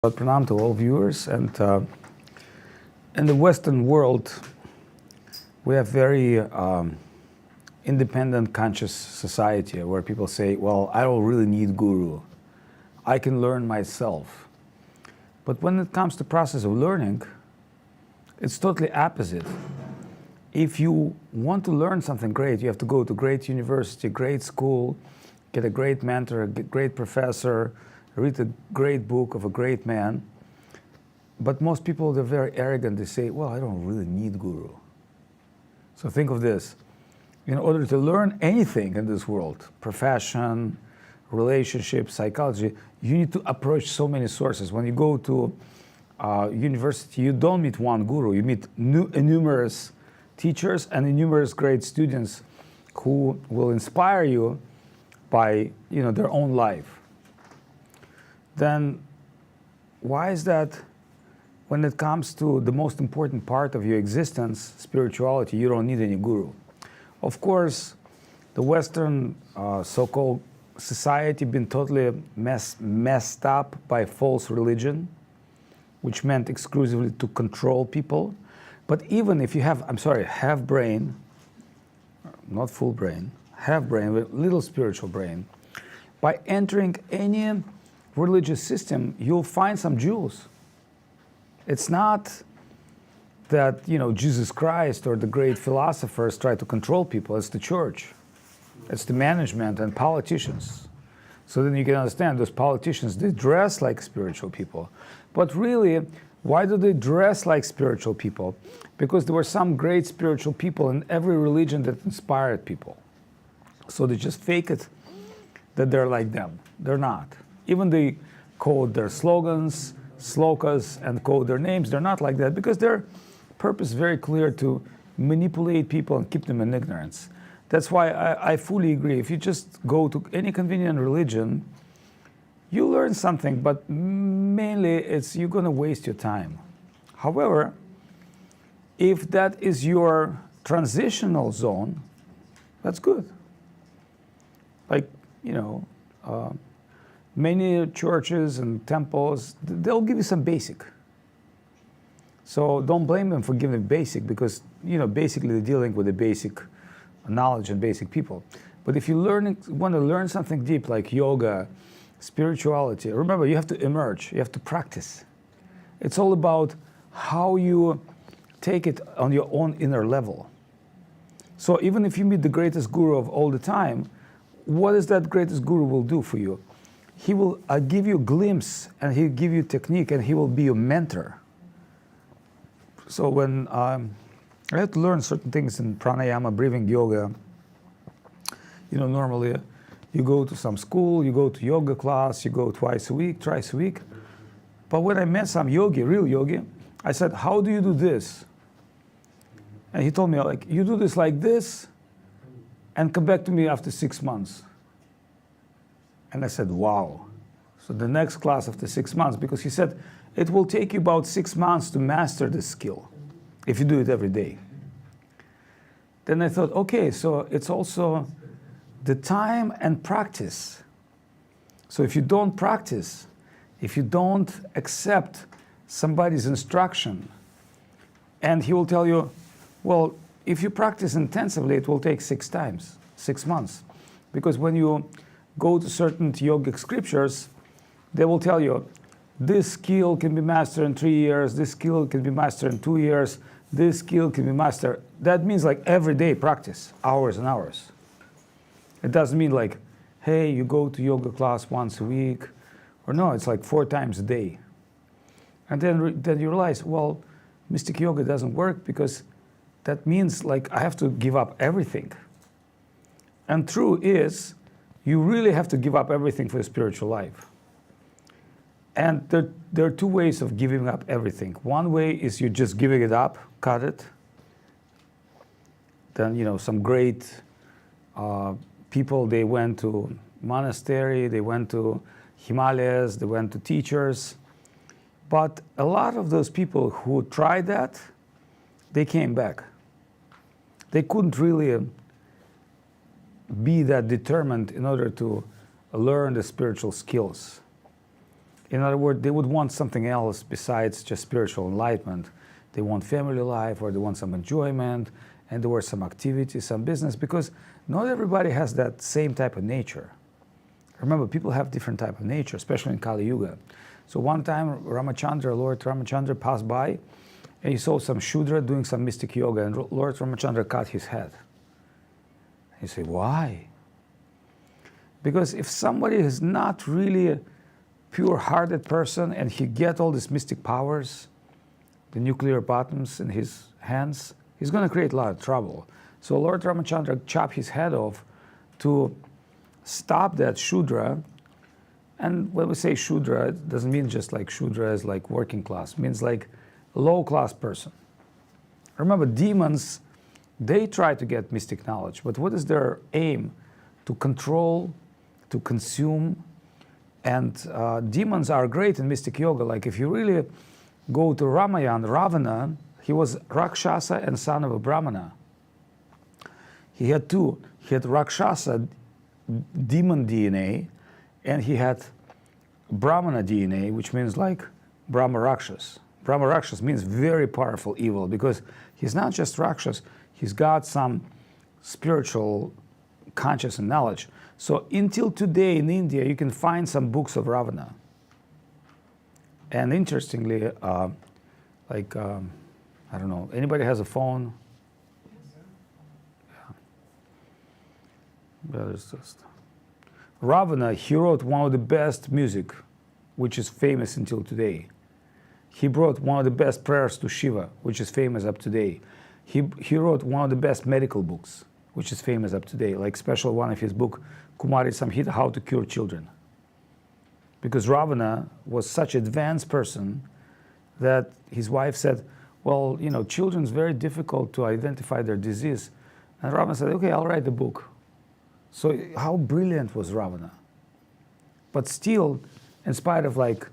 Pranam to all viewers. And in the Western world, we have very independent, conscious society where people say, well, I don't really need guru. I can learn myself. But when it comes to process of learning, it's totally opposite. If you want to learn something great, you have to go to great university, great school, get a great mentor, a great professor, read a great book of a great man. But most people, they're very arrogant. They say, well, I don't really need guru. So think of this. In order to learn anything in this world, profession, relationships, psychology, you need to approach so many sources. When you go to university, you don't meet one guru. You meet numerous teachers and numerous great students who will inspire you by their own life. Then why is that when it comes to the most important part of your existence, spirituality, you don't need any guru? Of course, the Western so-called society been totally messed up by false religion, which meant exclusively to control people. But even if you have, half brain, not full brain, half brain, with little spiritual brain, by entering any religious system, you'll find some jewels. It's not that, Jesus Christ or the great philosophers try to control people. It's the church. It's the management and politicians. So then you can understand those politicians, they dress like spiritual people. But really, why do they dress like spiritual people? Because there were some great spiritual people in every religion that inspired people. So they just fake it that they're like them. They're not. Even they code their slogans, slokas, and code their names. They're not like that because their purpose is very clear: to manipulate people and keep them in ignorance. That's why I fully agree. If you just go to any convenient religion, you learn something, but mainly you're going to waste your time. However, if that is your transitional zone, that's good. Like, many churches and temples, they'll give you some basic. So don't blame them for giving basic, because basically they're dealing with the basic knowledge and basic people. But if you want to learn something deep like yoga, spirituality, remember, you have to emerge, you have to practice. It's all about how you take it on your own inner level. So even if you meet the greatest guru of all the time, what is that greatest guru will do for you? He will give you a glimpse, and he'll give you technique, and he will be your mentor. So when I had to learn certain things in pranayama, breathing yoga, normally you go to some school, you go to yoga class, you go twice a week, thrice a week. But when I met some yogi, real yogi, I said, how do you do this? And he told me, you do this like this, and come back to me after 6 months. And I said, wow. So the next class after 6 months, because he said, it will take you about 6 months to master this skill if you do it every day. Then I thought, okay, so it's also the time and practice. So if you don't practice, if you don't accept somebody's instruction, and he will tell you, well, if you practice intensively, it will take 6 months. Because when you go to certain yogic scriptures, they will tell you, this skill can be mastered in 3 years, this skill can be mastered in 2 years, this skill can be mastered. That means like everyday practice, hours and hours. It doesn't mean like, hey, you go to yoga class once a week, or no, it's like 4 times a day. And then you realize, well, mystic yoga doesn't work because that means like I have to give up everything. And true is, you really have to give up everything for your spiritual life. And there are 2 ways of giving up everything. One way is you're just giving it up, cut it. Then, some great people, they went to monastery, they went to Himalayas, they went to teachers. But a lot of those people who tried that, they came back. They couldn't really be that determined in order to learn the spiritual skills. In other words, they would want something else besides just spiritual enlightenment. They want family life, or they want some enjoyment, and there were some activity, some business, because not everybody has that same type of nature. Remember, people have different type of nature, especially in Kali Yuga. So one time, Lord Ramachandra passed by, and he saw some Shudra doing some mystic yoga, and Lord Ramachandra cut his head. He said, why? Because if somebody is not really a pure-hearted person, and he get all these mystic powers, the nuclear bombs in his hands, he's going to create a lot of trouble. So Lord Ramachandra chopped his head off to stop that Shudra. And when we say Shudra, it doesn't mean just like Shudra as like working class. It means like low-class person. Remember, demons, they try to get mystic knowledge, but what is their aim? To control, to consume. And demons are great in mystic yoga. Like if you really go to Ramayana, Ravana, he was Rakshasa and son of a Brahmana. He had two. He had Rakshasa, demon DNA, and he had Brahmana DNA, which means like Brahma Rakshas. Brahma Rakshas means very powerful evil, because he's not just Rakshas, he's got some spiritual conscious and knowledge. So until today in India, you can find some books of Ravana. And interestingly, I don't know, anybody has a phone? Yeah. But it's just... Ravana, he wrote one of the best music, which is famous until today. He brought one of the best prayers to Shiva, which is famous up today. He wrote one of the best medical books, which is famous up today, like special one of his book, Kumari Samhita, How to Cure Children. Because Ravana was such an advanced person that his wife said, well, you know, children's very difficult to identify their disease. And Ravana said, okay, I'll write the book. So how brilliant was Ravana? But still, in spite of like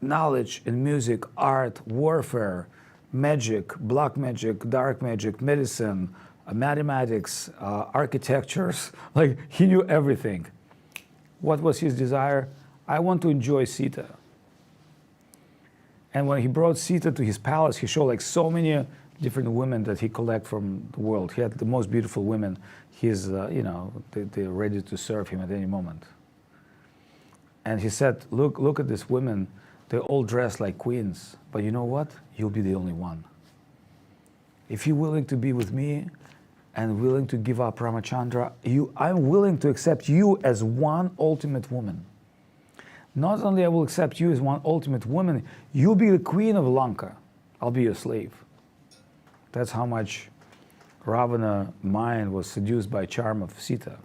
knowledge in music, art, warfare, magic, black magic, dark magic, medicine, mathematics, architectures, like he knew everything. What was his desire? I want to enjoy Sita. And when he brought Sita to his palace, he showed like so many different women that he collect from the world. He had the most beautiful women. He's, you know, they're ready to serve him at any moment. And he said, look at these women. They're all dressed like queens. But you know what? You'll be the only one. If you're willing to be with me and willing to give up Ramachandra, I'm willing to accept you as one ultimate woman. Not only I will accept you as one ultimate woman, you'll be the queen of Lanka. I'll be your slave. That's how much Ravana's mind was seduced by charm of Sita.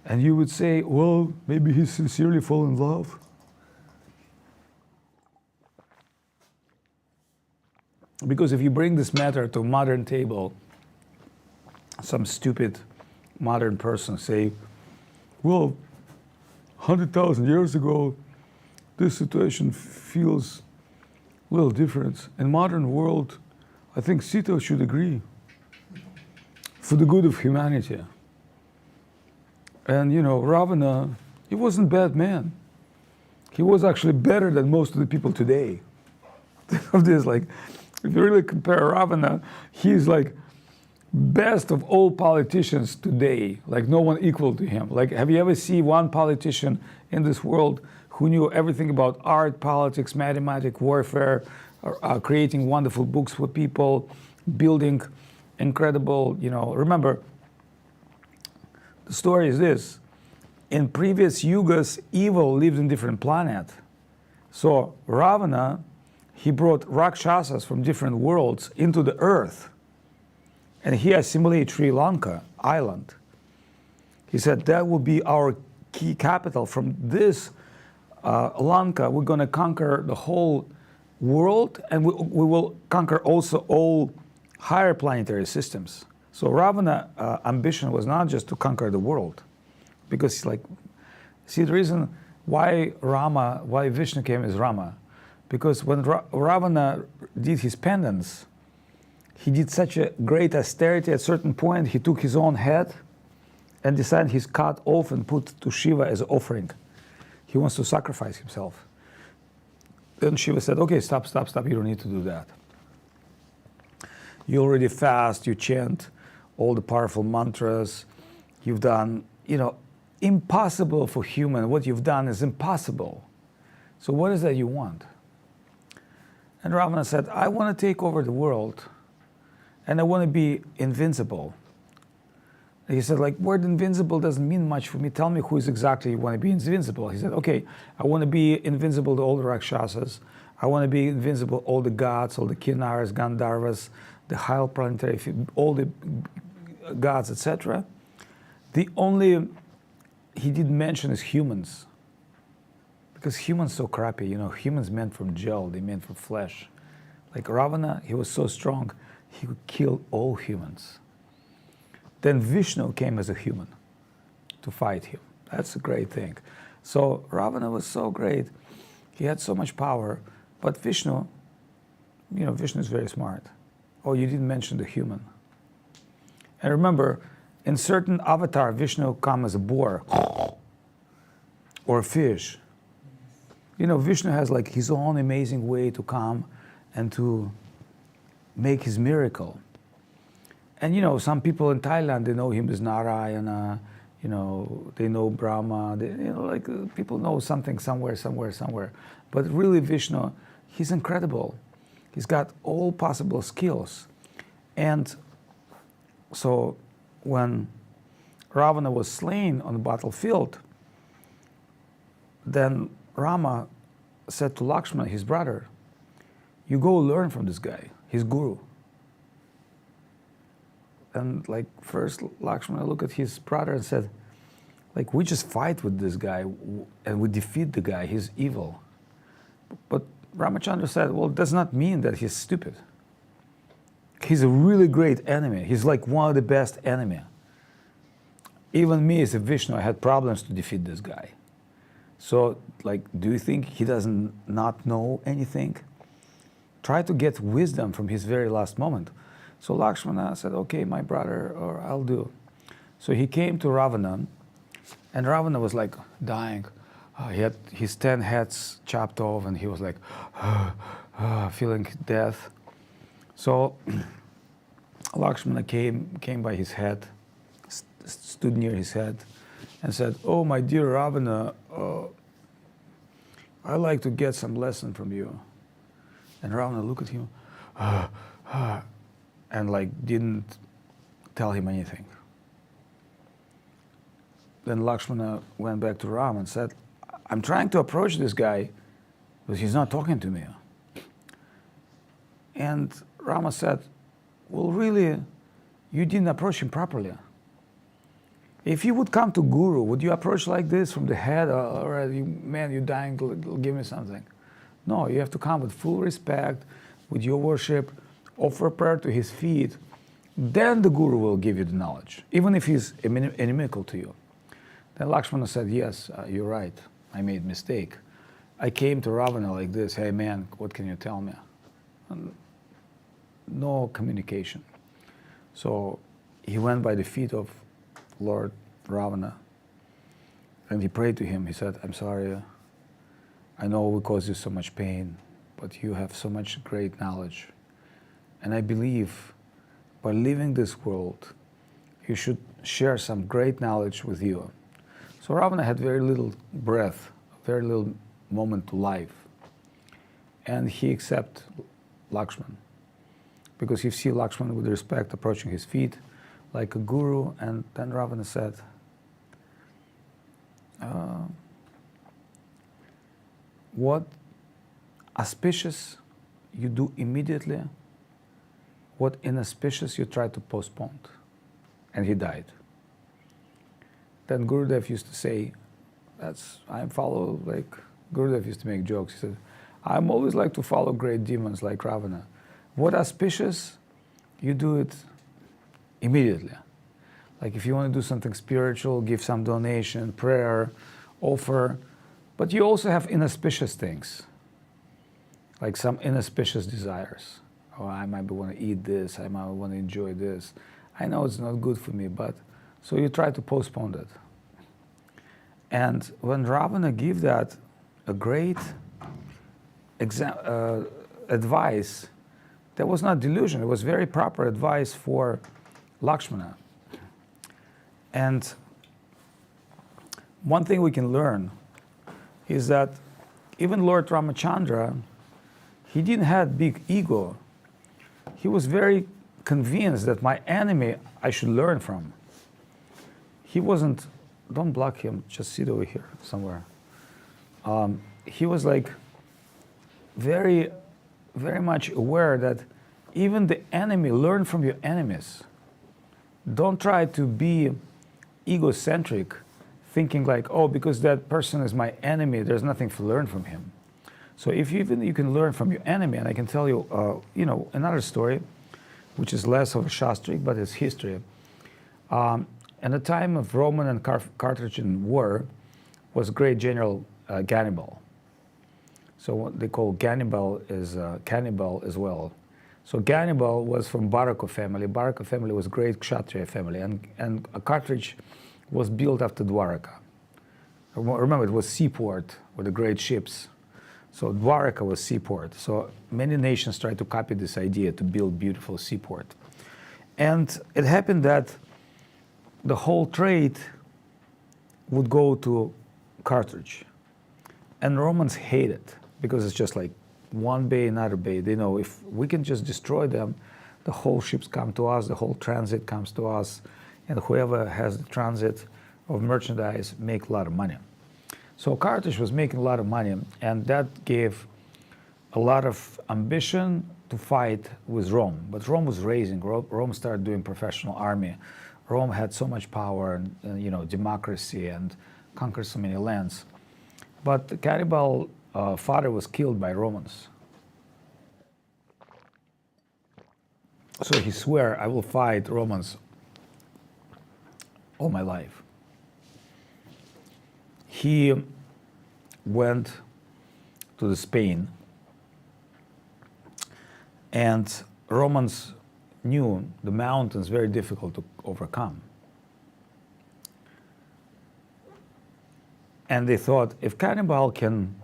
And you would say, well, maybe he sincerely fell in love. Because if you bring this matter to a modern table, some stupid modern person say, well, 100,000 years ago, this situation feels a little different. In modern world, I think Sita should agree for the good of humanity. And you know, Ravana, he wasn't a bad man. He was actually better than most of the people today. Of this, like, if you really compare Ravana, he's like best of all politicians today. Like no one equal to him. Like, have you ever seen one politician in this world who knew everything about art, politics, mathematics, warfare, creating wonderful books for people, building incredible, you know, remember, the story is this. In previous yugas, evil lived in different planets. So Ravana, he brought Rakshasas from different worlds into the earth. And he assimilated Sri Lanka island. He said that will be our key capital. From this Lanka, we're going to conquer the whole world, and we will conquer also all higher planetary systems. So Ravana's ambition was not just to conquer the world, because like, see the reason why Vishnu came as Rama, because when Ravana did his penance, he did such a great austerity. At a certain point, he took his own head and decided he's cut off and put to Shiva as an offering. He wants to sacrifice himself. Then Shiva said, okay, stop, you don't need to do that. You already fast, you chant all the powerful mantras, you've done, impossible for human. What you've done is impossible. So what is that you want? And Ravana said, I want to take over the world and I want to be invincible. And he said, word invincible doesn't mean much for me. Tell me who is exactly you want to be invincible. He said, okay, I want to be invincible to all the Rakshasas. I want to be invincible all the gods, all the Kinnaras, Gandharvas, the high planetary, all the gods, etc. The only he didn't mention is humans. Because humans so crappy, humans meant from gel, they meant from flesh. Like Ravana, he was so strong, he could kill all humans. Then Vishnu came as a human to fight him. That's a great thing. So Ravana was so great, he had so much power, but Vishnu, Vishnu is very smart. Oh, you didn't mention the human. And remember, in certain avatar, Vishnu come as a boar or a fish. Vishnu has his own amazing way to come and to make his miracle. And some people in Thailand, they know him as Narayana, they know Brahma, people know something somewhere. But really Vishnu, he's incredible. He's got all possible skills. And so when Ravana was slain on the battlefield, then Rama said to Lakshmana, his brother, you go learn from this guy, his guru. And first Lakshmana looked at his brother and said, we just fight with this guy and we defeat the guy, he's evil. But Ramachandra said, well, it does not mean that he's stupid. He's a really great enemy. He's one of the best enemy. Even me as a Vishnu, I had problems to defeat this guy. So, do you think he doesn't not know anything? Try to get wisdom from his very last moment. So Lakshmana said, okay, my brother, or I'll do. So he came to Ravana, and Ravana was dying. He had his 10 heads chopped off, and he was feeling death. So Lakshmana came by his head, stood near his head, and said, oh, my dear Ravana, I'd like to get some lesson from you. And Ravana looked at him, and didn't tell him anything. Then Lakshmana went back to Ram and said, I'm trying to approach this guy, but he's not talking to me. And Rama said, well, really, you didn't approach him properly. If you would come to Guru, would you approach like this from the head, or man, you're dying, give me something? No, you have to come with full respect, with your worship, offer prayer to his feet. Then the Guru will give you the knowledge, even if he's inimical to you. Then Lakshmana said, yes, you're right, I made a mistake. I came to Ravana like this, hey man, what can you tell me? And no communication. So he went by the feet of Lord Ravana and he prayed to him. He said, I'm sorry, I know we caused you so much pain, but you have so much great knowledge. And I believe by leaving this world, you should share some great knowledge with you. So Ravana had very little breath, very little moment to life. And he accepted Lakshman. Because you see Lakshman with respect approaching his feet like a guru, and then Ravana said, what auspicious you do immediately, what inauspicious you try to postpone. And he died. Then Gurudev used to say, Gurudev used to make jokes. He said, I'm always like to follow great demons like Ravana. What auspicious, you do it immediately. Like if you want to do something spiritual, give some donation, prayer, offer, but you also have inauspicious things, like some inauspicious desires. Oh, I might want to eat this, I might want to enjoy this. I know it's not good for me, but so you try to postpone it. And when Ravana gave that a great advice, that was not delusion, it was very proper advice for Lakshmana. And one thing we can learn is that even Lord Ramachandra, he didn't have big ego. He was very convinced that my enemy I should learn from. He wasn't, don't block him, just sit over here somewhere. He was like very much aware that even the enemy, learn from your enemies. Don't try to be egocentric, thinking like, oh, because that person is my enemy, there's nothing to learn from him. So if you can learn from your enemy, and I can tell you, another story, which is less of a shastric, but it's history. At the time of Roman and Carthaginian war, was great general Gannibal. So what they call Gannibal is cannibal as well. So Gannibal was from Baraka family. Baraka family was great Kshatriya family, and Carthage was built after Dwaraka. Remember, it was seaport with the great ships. So Dwaraka was seaport. So many nations tried to copy this idea to build beautiful seaport. And it happened that the whole trade would go to Carthage. And Romans hate it because it's just like one bay, another bay. They know if we can just destroy them, the whole ships come to us, the whole transit comes to us, and whoever has the transit of merchandise make a lot of money. So Carthage was making a lot of money, and that gave a lot of ambition to fight with Rome. But Rome was raising. Rome started doing professional army. Rome had so much power and democracy and conquered so many lands. But the cannibal father was killed by Romans. So he swore, I will fight Romans all my life. He went to Spain, and Romans knew the mountains very difficult to overcome. And they thought, if Cannibal can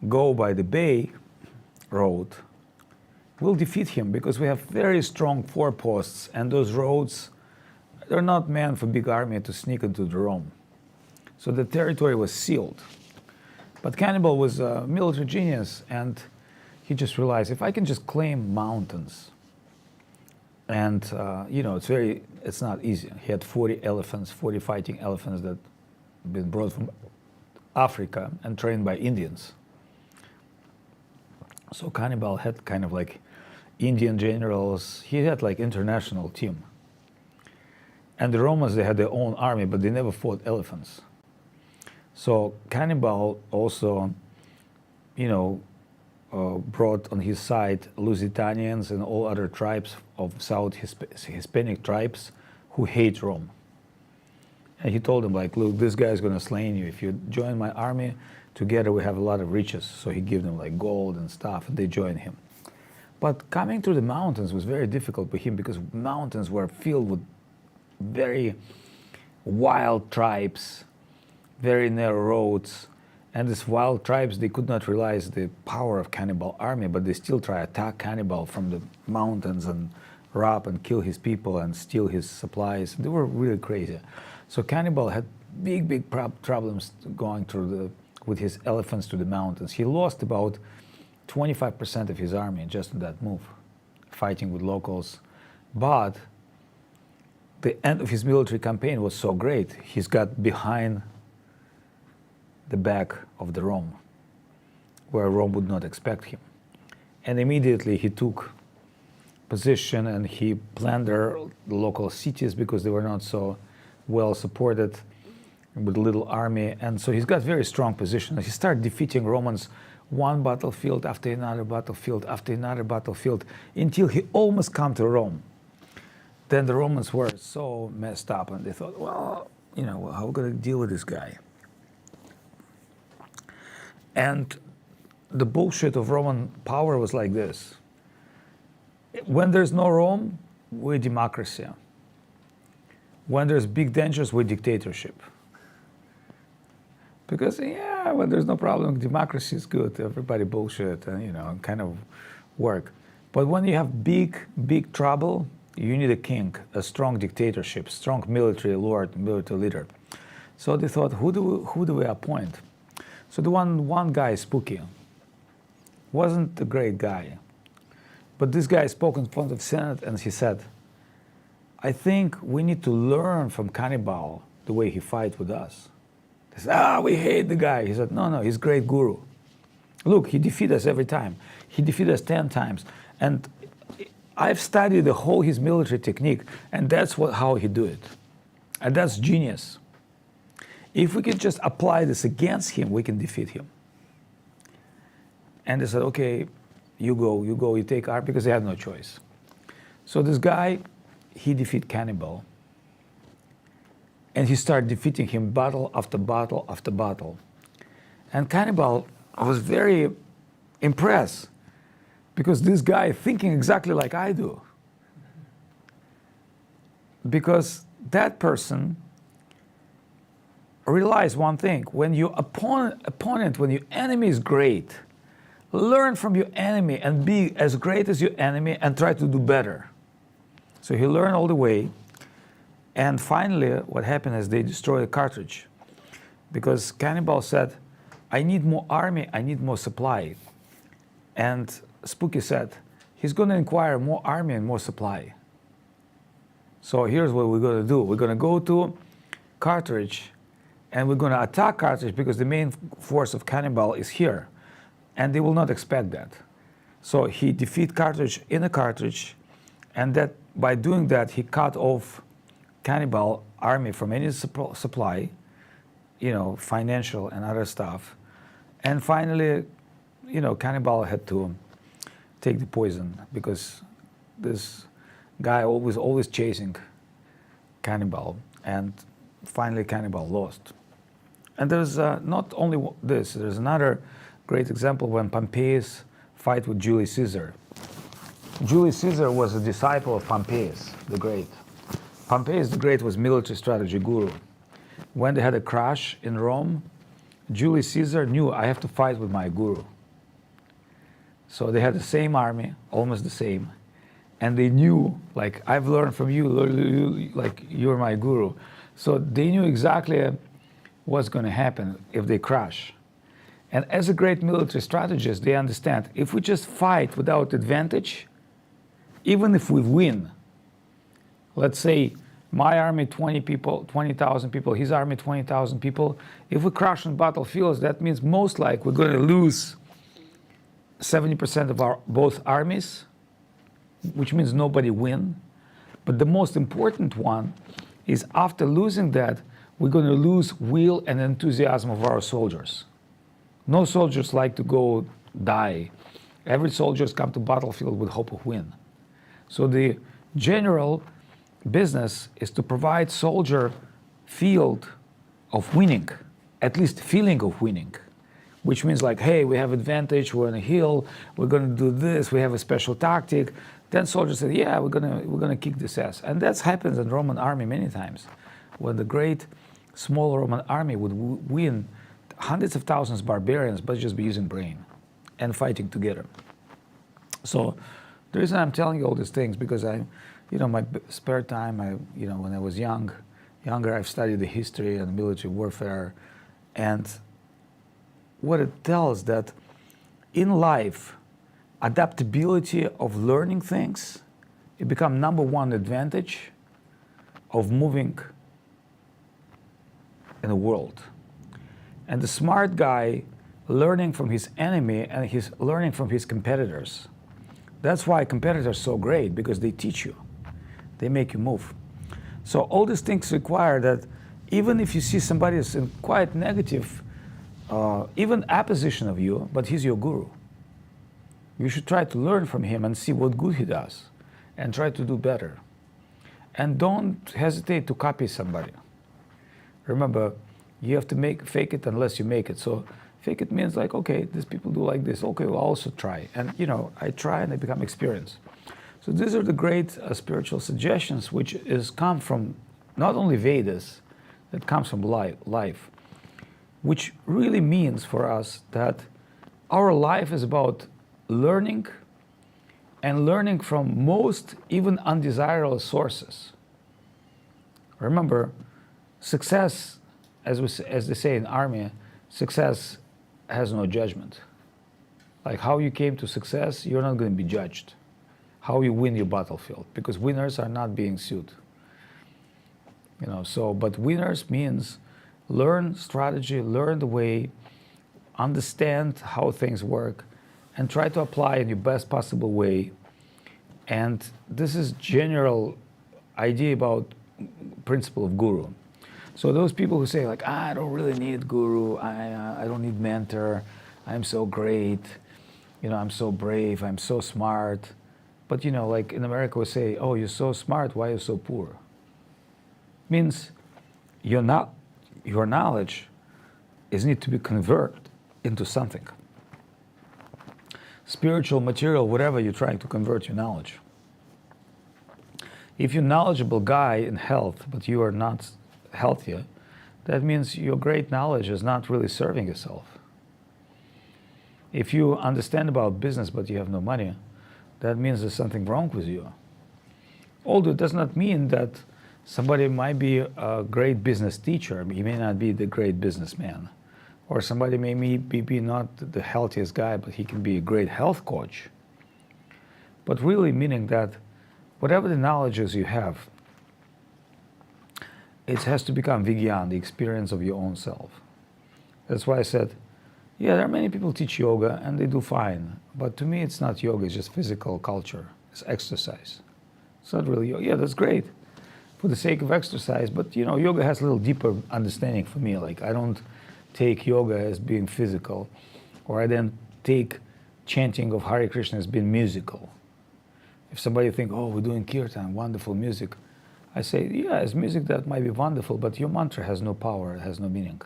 go by the bay road, we'll defeat him because we have very strong foreposts, and those roads, they're not meant for big army to sneak into the Rome. So the territory was sealed. But Cannibal was a military genius, and he just realized, if I can just claim mountains, and it's not easy. He had 40 elephants, 40 fighting elephants that had been brought from Africa and trained by Indians. So Cannibal had kind of like Indian generals. He had like international team. And the Romans, they had their own army, but they never fought elephants. So Cannibal also, brought on his side Lusitanians and all other tribes of South Hispanic tribes who hate Rome. And he told them, like, look, this guy is going to slay you. If you join my army, together we have a lot of riches. So he gave them like gold and stuff, and they joined him. But coming through the mountains was very difficult for him because mountains were filled with very wild tribes, very narrow roads. And these wild tribes, they could not realize the power of Cannibal army, but they still try to attack Cannibal from the mountains and rob and kill his people and steal his supplies. They were really crazy. So Cannibal had big problems going through with his elephants to the mountains. He lost about 25% of his army just in that move, fighting with locals. But the end of his military campaign was so great, he's got behind the back of the Rome, where Rome would not expect him. And immediately he took position and he plundered the local cities because they were not so well supported with little army. And so he's got very strong position. He started defeating Romans one battlefield after another battlefield after another battlefield until he almost come to Rome. Then the Romans were so messed up and they thought, well, how are we going to deal with this guy? And the bullshit of Roman power was like this. When there's no Rome, we're democracy. When there's big dangers, we're dictatorship. Because, yeah, well, there's no problem. Democracy is good. Everybody bullshit and, kind of work. But when you have big, big trouble, you need a king, a strong dictatorship, strong military lord, military leader. So they thought, who do we appoint? So the one guy, Spooky, wasn't a great guy. But this guy spoke in front of the Senate and he said, I think we need to learn from Cannibal the way he fights with us. They said, we hate the guy. He said, no, he's a great guru. Look, he defeated us every time. He defeated us 10 times. And I've studied the whole his military technique, and that's how he do it. And that's genius. If we can just apply this against him, we can defeat him. And they said, okay, you go, you take our, because they had no choice. So this guy, he defeated Cannibal. And he started defeating him battle after battle after battle. And Cannibal was very impressed because this guy thinking exactly like I do. Because that person realized one thing: when your opponent, when your enemy is great, learn from your enemy and be as great as your enemy and try to do better. So he learned all the way. And finally, what happened is they destroyed the cartridge. Because Cannibal said, I need more army, I need more supply. And Spooky said, he's going to acquire more army and more supply. So here's what we're going to do. We're going to go to Carthage, and we're going to attack Carthage because the main force of Cannibal is here. And they will not expect that. So he defeated Carthage in a Carthage, and that by doing that, he cut off Cannibal army from any supply, financial and other stuff. And finally, Cannibal had to take the poison because this guy was always chasing Cannibal, and finally Cannibal lost. And there's not only this, there's another great example when Pompeius fight with Julius Caesar. Julius Caesar was a disciple of Pompeius the Great. Pompeius the Great was military strategy guru. When they had a crash in Rome, Julius Caesar knew, I have to fight with my guru. So they had the same army, almost the same, and they knew, like, I've learned from you, like, you're my guru. So they knew exactly what's going to happen if they crash. And as a great military strategist, they understand, if we just fight without advantage, even if we win, let's say my army 20,000 people, his army 20,000 people. If we crash on battlefields, that means most likely we're going to lose 70% of both armies, which means nobody win. But the most important one is after losing that, we're going to lose will and enthusiasm of our soldiers. No soldiers like to go die. Every soldier come to battlefield with hope of win. So the general business is to provide soldier field of winning, at least feeling of winning, which means like, hey, we have advantage, we're on a hill, we're going to do this, we have a special tactic. Then soldiers say, yeah, we're gonna kick this ass. And that happens in Roman army many times, when the great small Roman army would win hundreds of thousands of barbarians, but just be using brain and fighting together. So the reason I'm telling you all these things, because my spare time, when I was younger, I've studied the history and military warfare, and what it tells that in life, adaptability of learning things, it becomes #1 advantage of moving in the world. And the smart guy learning from his enemy and he's learning from his competitors. That's why competitors are so great, because they teach you. They make you move. So all these things require that even if you see somebody is in quite negative, even opposition of you, but he's your guru, you should try to learn from him and see what good he does and try to do better. And don't hesitate to copy somebody. Remember, you have to fake it unless you make it. So fake it means like, okay, these people do like this. Okay, we'll also try. And I try and I become experienced. So these are the great spiritual suggestions, which come from not only Vedas, it comes from life. which really means for us that our life is about learning, and learning from most even undesirable sources. Remember, success, as they say in army, success has no judgment. Like how you came to success, you're not going to be judged. How you win your battlefield, because winners are not being sued. But winners means learn strategy, learn the way, understand how things work, and try to apply in your best possible way. And this is general idea about principle of guru. So those people who say like, I don't really need guru, I don't need mentor, I'm so great, I'm so brave, I'm so smart. But like in America we say, oh, you're so smart, why are you so poor? Means your knowledge is need to be converted into something. Spiritual, material, whatever you're trying to convert your knowledge. If you're a knowledgeable guy in health, but you are not healthier, that means your great knowledge is not really serving yourself. If you understand about business, but you have no money, that means there's something wrong with you. Although it does not mean that somebody might be a great business teacher, he may not be the great businessman. Or somebody may be not the healthiest guy, but he can be a great health coach. But really meaning that whatever the knowledges you have, it has to become Vigyan, the experience of your own self. That's why I said, yeah, there are many people who teach yoga and they do fine. But to me, it's not yoga, it's just physical culture. It's exercise. It's not really yoga. Yeah, that's great for the sake of exercise. But, yoga has a little deeper understanding for me. Like, I don't take yoga as being physical, or I then take chanting of Hare Krishna as being musical. If somebody think, oh, we're doing kirtan, wonderful music, I say, yeah, it's music that might be wonderful, but your mantra has no power, it has no meaning.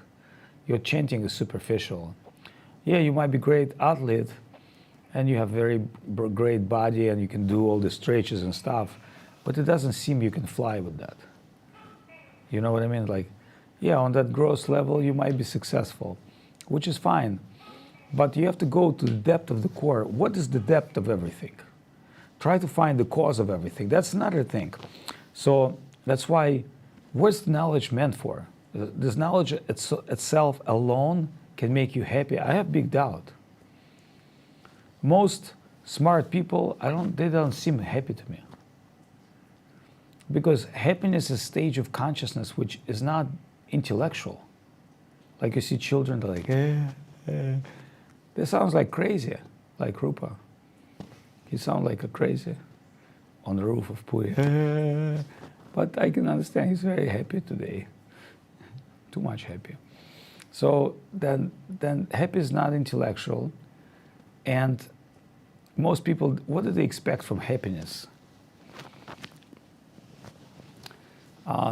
Your chanting is superficial. Yeah, you might be great athlete, and you have very great body, and you can do all the stretches and stuff, but it doesn't seem you can fly with that. You know what I mean? Like, yeah, on that gross level, you might be successful, which is fine. But you have to go to the depth of the core. What is the depth of everything? Try to find the cause of everything. That's another thing. So that's why, what's the knowledge meant for? This knowledge itself alone can make you happy. I have big doubt. Most smart people, they don't seem happy to me. Because happiness is a stage of consciousness which is not intellectual. Like you see children, they're like, They sounds like crazy, like Rupa. He sounds like a crazy on the roof of Puri. But I can understand he's very happy today. Too much happy. So then happy is not intellectual. And most people, what do they expect from happiness?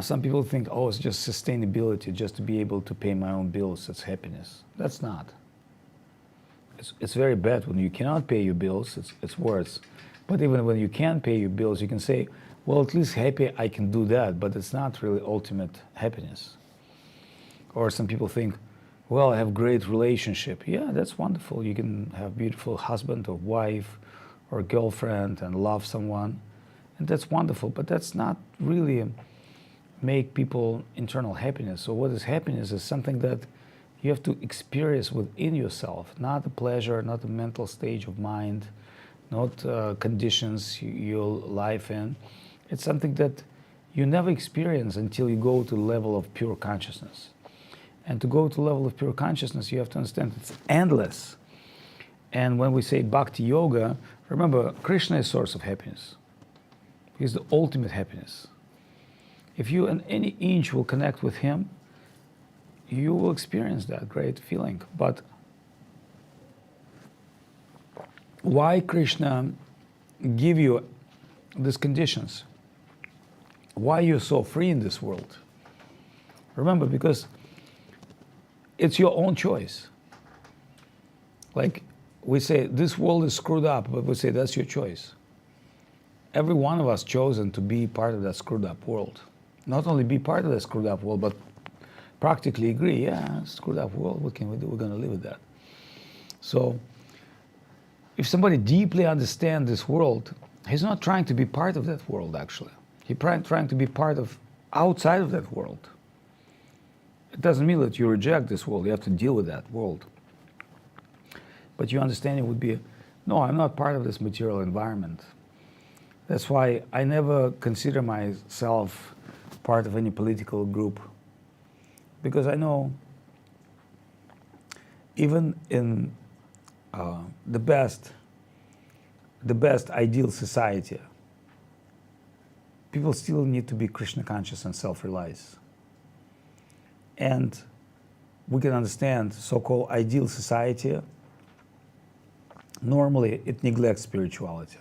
Some people think, oh, it's just sustainability, just to be able to pay my own bills, that's happiness. That's not. It's very bad when you cannot pay your bills, it's worse. But even when you can pay your bills, you can say, well, at least happy I can do that, but it's not really ultimate happiness. Or some people think, well, I have great relationship. Yeah, that's wonderful. You can have beautiful husband or wife or girlfriend and love someone. And that's wonderful, but that's not really make people internal happiness. So what is happiness is something that you have to experience within yourself, not a pleasure, not a mental stage of mind, not conditions your life in. It's something that you never experience until you go to the level of pure consciousness. And to go to the level of pure consciousness, you have to understand it's endless. And when we say bhakti yoga, remember, Krishna is source of happiness. He's the ultimate happiness. If you in any inch will connect with him, you will experience that great feeling. But why Krishna give you these conditions? Why you're so free in this world? Remember, because it's your own choice. Like we say, this world is screwed up, but we say that's your choice. Every one of us chosen to be part of that screwed up world. Not only be part of that screwed up world, but practically agree, yeah, screwed up world, what can we do? We're going to live with that. So if somebody deeply understands this world, he's not trying to be part of that world, actually. He's trying to be part of outside of that world. It doesn't mean that you reject this world. You have to deal with that world. But your understanding would be, no, I'm not part of this material environment. That's why I never consider myself part of any political group. Because I know even in the best ideal society, people still need to be Krishna conscious and self-realize. And we can understand so-called ideal society, normally it neglects spirituality.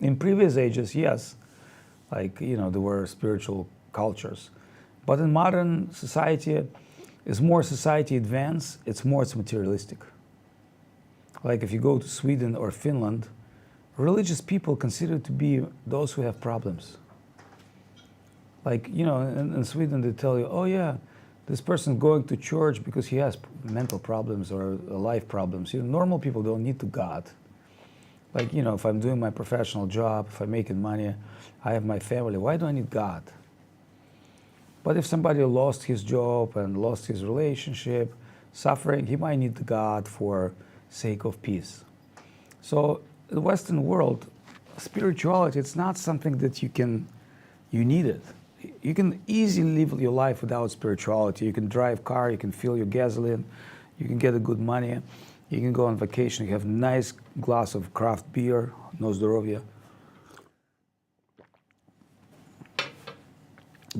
In previous ages, yes, like, there were spiritual cultures. But in modern society, as more society advances, it's more materialistic. Like if you go to Sweden or Finland, religious people considered to be those who have problems. Like, in Sweden they tell you, oh yeah, this person going to church because he has mental problems or life problems. Normal people don't need to God. Like, if I'm doing my professional job, if I'm making money, I have my family, why do I need God? But if somebody lost his job and lost his relationship, suffering, he might need God for sake of peace. So in the Western world, spirituality, it's not something that you need it. You can easily live your life without spirituality. You can drive car, you can fill your gasoline, you can get a good money, you can go on vacation, you have a nice glass of craft beer, no zdоровья.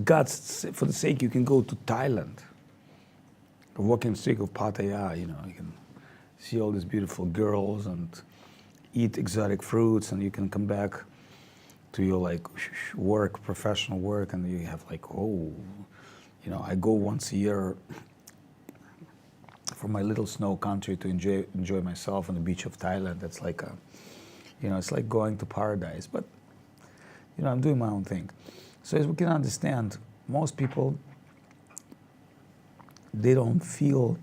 God's, for the sake, you can go to Thailand, walk in the street of Pattaya, you can see all these beautiful girls and eat exotic fruits, and you can come back to your work, professional work, and you have I go once a year for my little snow country to enjoy myself on the beach of Thailand. That's like it's like going to paradise. But I'm doing my own thing. So as we can understand, most people, they don't feel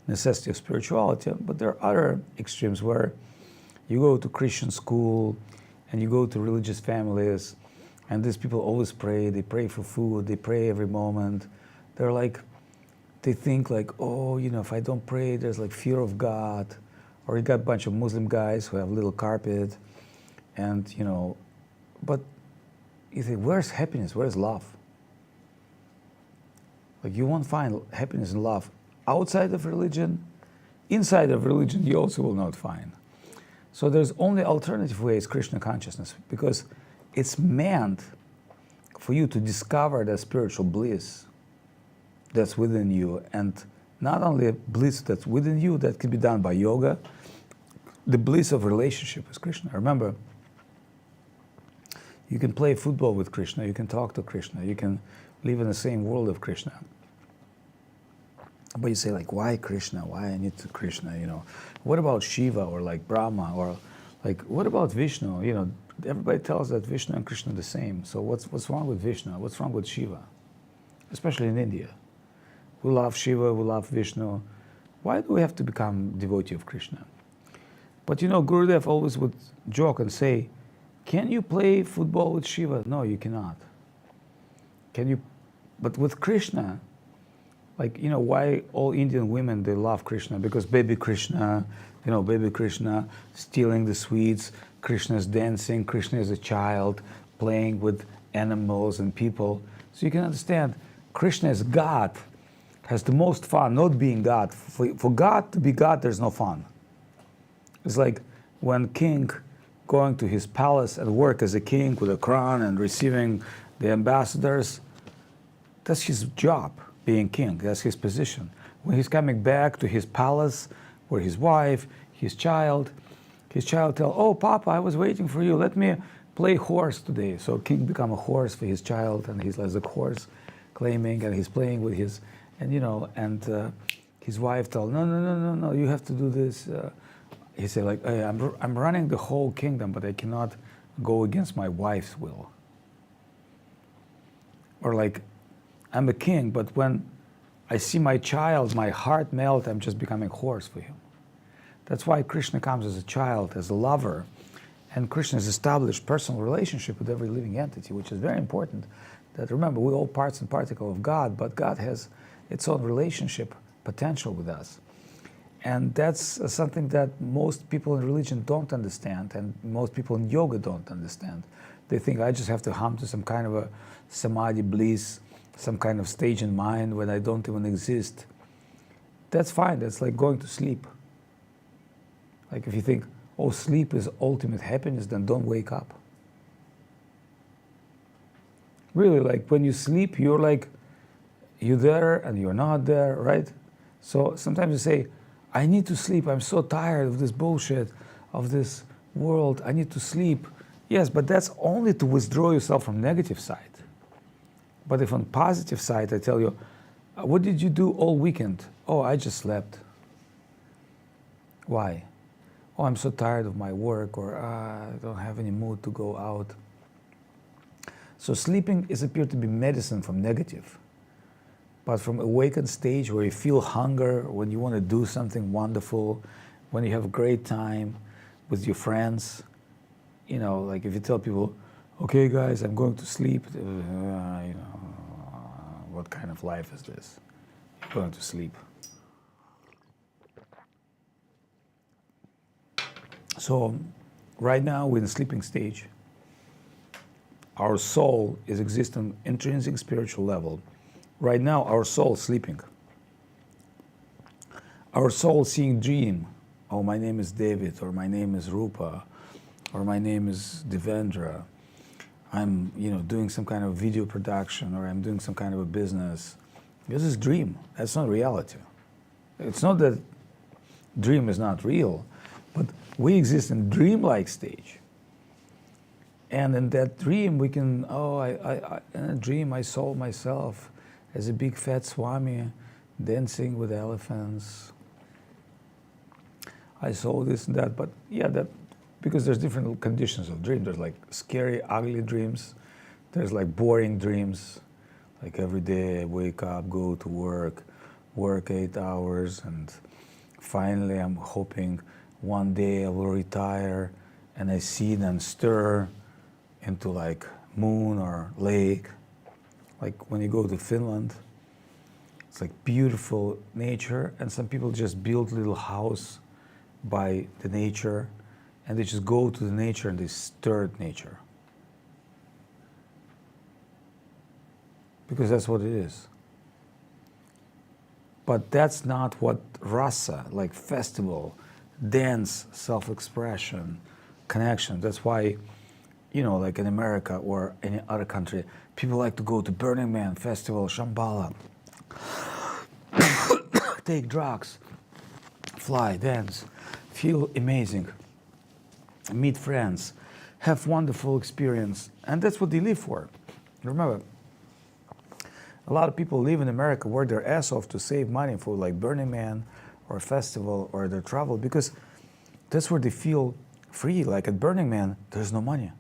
necessity of spirituality, but there are other extremes where you go to Christian school and you go to religious families, and these people always pray, they pray for food, they pray every moment. They think oh, if I don't pray, there's fear of God. Or you got a bunch of Muslim guys who have little carpet, and but you think, where's happiness, where's love? You won't find happiness and love outside of religion. Inside of religion, you also will not find. So there's only alternative way is Krishna consciousness, because it's meant for you to discover the spiritual bliss that's within you. And not only bliss that's within you, that can be done by yoga, the bliss of relationship with Krishna. Remember, you can play football with Krishna, you can talk to Krishna, you can live in the same world of Krishna. But you say why Krishna? Why I need to Krishna? What about Shiva or Brahma or what about Vishnu? Everybody tells that Vishnu and Krishna are the same. So what's wrong with Vishnu? What's wrong with Shiva? Especially in India, we love Shiva, we love Vishnu. Why do we have to become devotee of Krishna? But Gurudev always would joke and say, can you play football with Shiva? No, you cannot. Can you? But with Krishna, why all Indian women, they love Krishna? Because baby Krishna, baby Krishna stealing the sweets, Krishna's dancing, Krishna is a child playing with animals and people. So you can understand, Krishna is God, has the most fun not being God. For God to be God, there's no fun. It's like when king going to his palace and work as a king with a crown and receiving the ambassadors, that's his job. Being king, that's his position. When he's coming back to his palace, where his wife, his child tell, oh, Papa, I was waiting for you. Let me play horse today. So king become a horse for his child, and he's like a horse claiming, and he's playing with his, and his wife tell, no, you have to do this. He said hey, I'm running the whole kingdom, but I cannot go against my wife's will. Or I'm a king, but when I see my child, my heart melt, I'm just becoming hoarse for him. That's why Krishna comes as a child, as a lover, and Krishna has established personal relationship with every living entity, which is very important. That remember, we're all parts and particles of God, but God has its own relationship potential with us. And that's something that most people in religion don't understand, and most people in yoga don't understand. They think I just have to hum to some kind of a samadhi bliss, some kind of stage in mind when I don't even exist. That's fine, that's like going to sleep. Like if you think, oh, sleep is ultimate happiness, then don't wake up. Really, like when you sleep, you're like, you're there and you're not there, right? So sometimes you say, I need to sleep, I'm so tired of this bullshit, of this world, I need to sleep. Yes, but that's only to withdraw yourself from negative side. But if on positive side, I tell you, what did you do all weekend? Oh, I just slept. Why? Oh, I'm so tired of my work, or I don't have any mood to go out. So sleeping is appeared to be medicine from negative. But from awakened stage where you feel hunger, when you want to do something wonderful, when you have a great time with your friends, you know, like if you tell people, okay guys, I'm going to sleep, you know, what kind of life is this? You're going to sleep. So right now we're in the sleeping stage. Our soul is existing intrinsic spiritual level. Right now our soul is sleeping. Our soul seeing dream. Oh, my name is David, or my name is Rupa, or my name is Devendra. I'm, you know, doing some kind of video production, or I'm doing some kind of a business. This is dream. That's not reality. It's not that dream is not real, but we exist in dream-like stage. And in that dream, we can, in a dream, I saw myself as a big fat Swami dancing with elephants. I saw this and that, but yeah, that, because there's different conditions of dream. There's like scary, ugly dreams. There's like boring dreams. Like every day I wake up, go to work 8 hours, and finally I'm hoping one day I will retire, and I see them stir into like moon or lake. Like when you go to Finland, it's like beautiful nature, and some people just build little house by the nature, and they just go to the nature and they stir nature. Because that's what it is. But that's not what rasa, like festival, dance, self-expression, connection. That's why, you know, like in America or any other country, people like to go to Burning Man festival, Shambhala, take drugs, fly, dance, feel amazing, meet friends, have wonderful experience, and that's what they live for. Remember, a lot of people live in America, work their ass off to save money for like Burning Man or a festival or their travel, because that's where they feel free. Like at Burning Man, there's no money.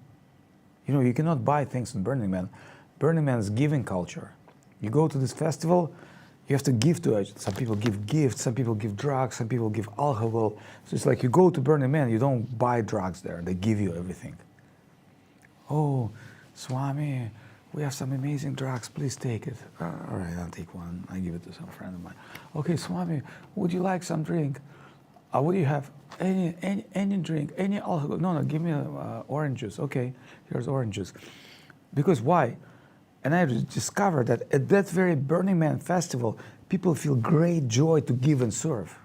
You know, you cannot buy things in Burning Man. Burning Man is giving culture. You go to this festival, you have to give to it. Some people give gifts, some people give drugs, some people give alcohol. So it's like you go to Burning Man, you don't buy drugs there. They give you everything. Oh, Swami, we have some amazing drugs, please take it. All right, I'll take one. I give it to some friend of mine. Okay, Swami, would you like some drink? What do you have? Any drink, any alcohol? No, give me orange juice. Okay, here's orange juice. Because why? And I discovered that at that very Burning Man festival, people feel great joy to give and serve.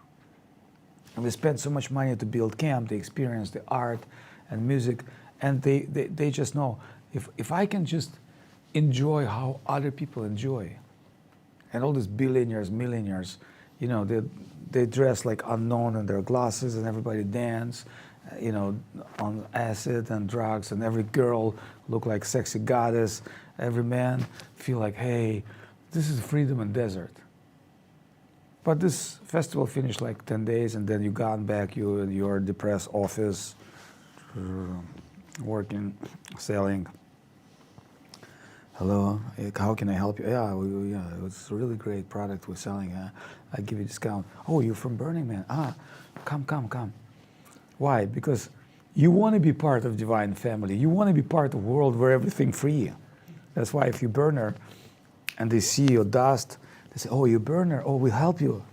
And they spend so much money to build camp, they experience the art and music, and they just know, if I can just enjoy how other people enjoy. And all these billionaires, millionaires, you know, they dress like unknown in their glasses, and everybody dance, you know, on acid and drugs, and every girl look like sexy goddess. Every man feel like, hey, this is freedom and desert. But this festival finished like 10 days, and then you gone back, you in your depressed office, working, selling, hello, how can I help you? Yeah, yeah, it's a really great product we're selling. I give you a discount. Oh, you're from Burning Man. Come. Why? Because you want to be part of divine family. You want to be part of a world where everything free. That's why if you burner and they see your dust, they say, oh, you burner, oh, we'll help you.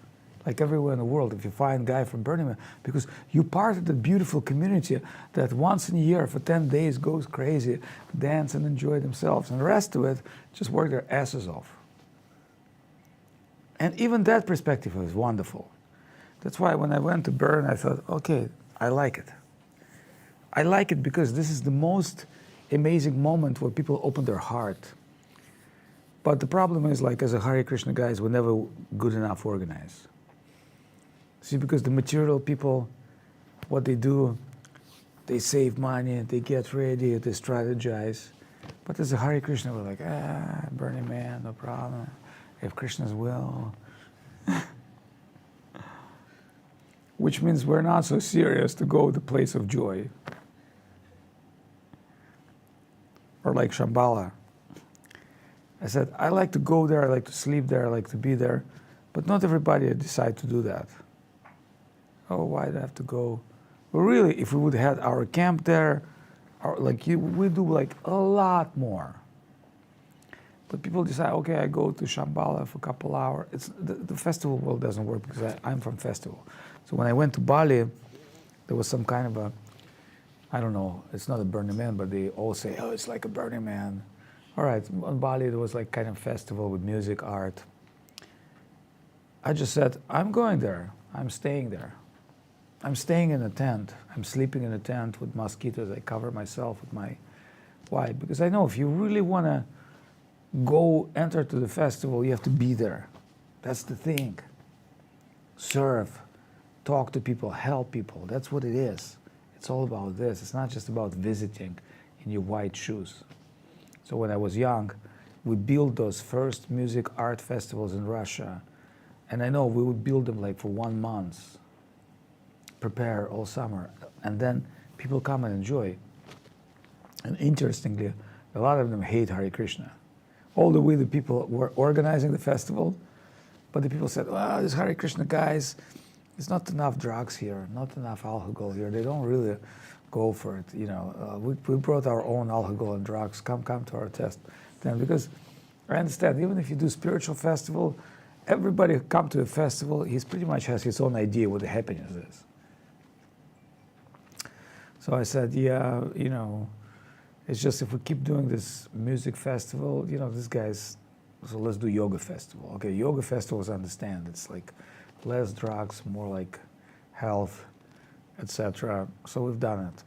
Like everywhere in the world, if you find a guy from Burning Man, because you're part of the beautiful community that once in a year for 10 days goes crazy, dance and enjoy themselves, and the rest of it just work their asses off. And even that perspective is wonderful. That's why when I went to burn, I thought, okay, I like it. I like it because this is the most amazing moment where people open their heart. But the problem is, like, as a Hare Krishna guys, we're never good enough organized. See, because the material people, what they do, they save money, they get ready, they strategize. But as a Hare Krishna, we're like, Burning Man, no problem. If Krishna's will. Which means we're not so serious to go to the place of joy. Or like Shambhala. I said, I like to go there, I like to sleep there, I like to be there. But not everybody decide to do that. Oh, why do I have to go? Well, really, if we would have had our camp there, we do like a lot more. But people decide, okay, I go to Shambhala for a couple hours. The festival world doesn't work because I'm from festival. So when I went to Bali, there was some kind of a, I don't know, it's not a Burning Man, but they all say, oh, it's like a Burning Man. All right, on Bali there was like kind of festival with music, art. I just said, I'm going there, I'm staying there. I'm staying in a tent. I'm sleeping in a tent with mosquitoes. I cover myself with my... Why? Because I know if you really want to enter to the festival, you have to be there. That's the thing. Serve, talk to people, help people. That's what it is. It's all about this. It's not just about visiting in your white shoes. So when I was young, we built those first music art festivals in Russia. And I know we would build them like for 1 month. Prepare all summer, and then people come and enjoy. And interestingly, a lot of them hate Hare Krishna. All the way the people were organizing the festival, but the people said, well, these Hare Krishna guys, there's not enough drugs here, not enough alcohol here. They don't really go for it. You know, we brought our own alcohol and drugs. Come to our test. Then, because I understand, even if you do spiritual festival, everybody who come to a festival, he pretty much has his own idea what the happiness is. So I said, yeah, you know, it's just if we keep doing this music festival, you know, these guys, so let's do yoga festival. Okay, yoga festivals, I understand. It's like less drugs, more like health, etc. So we've done it.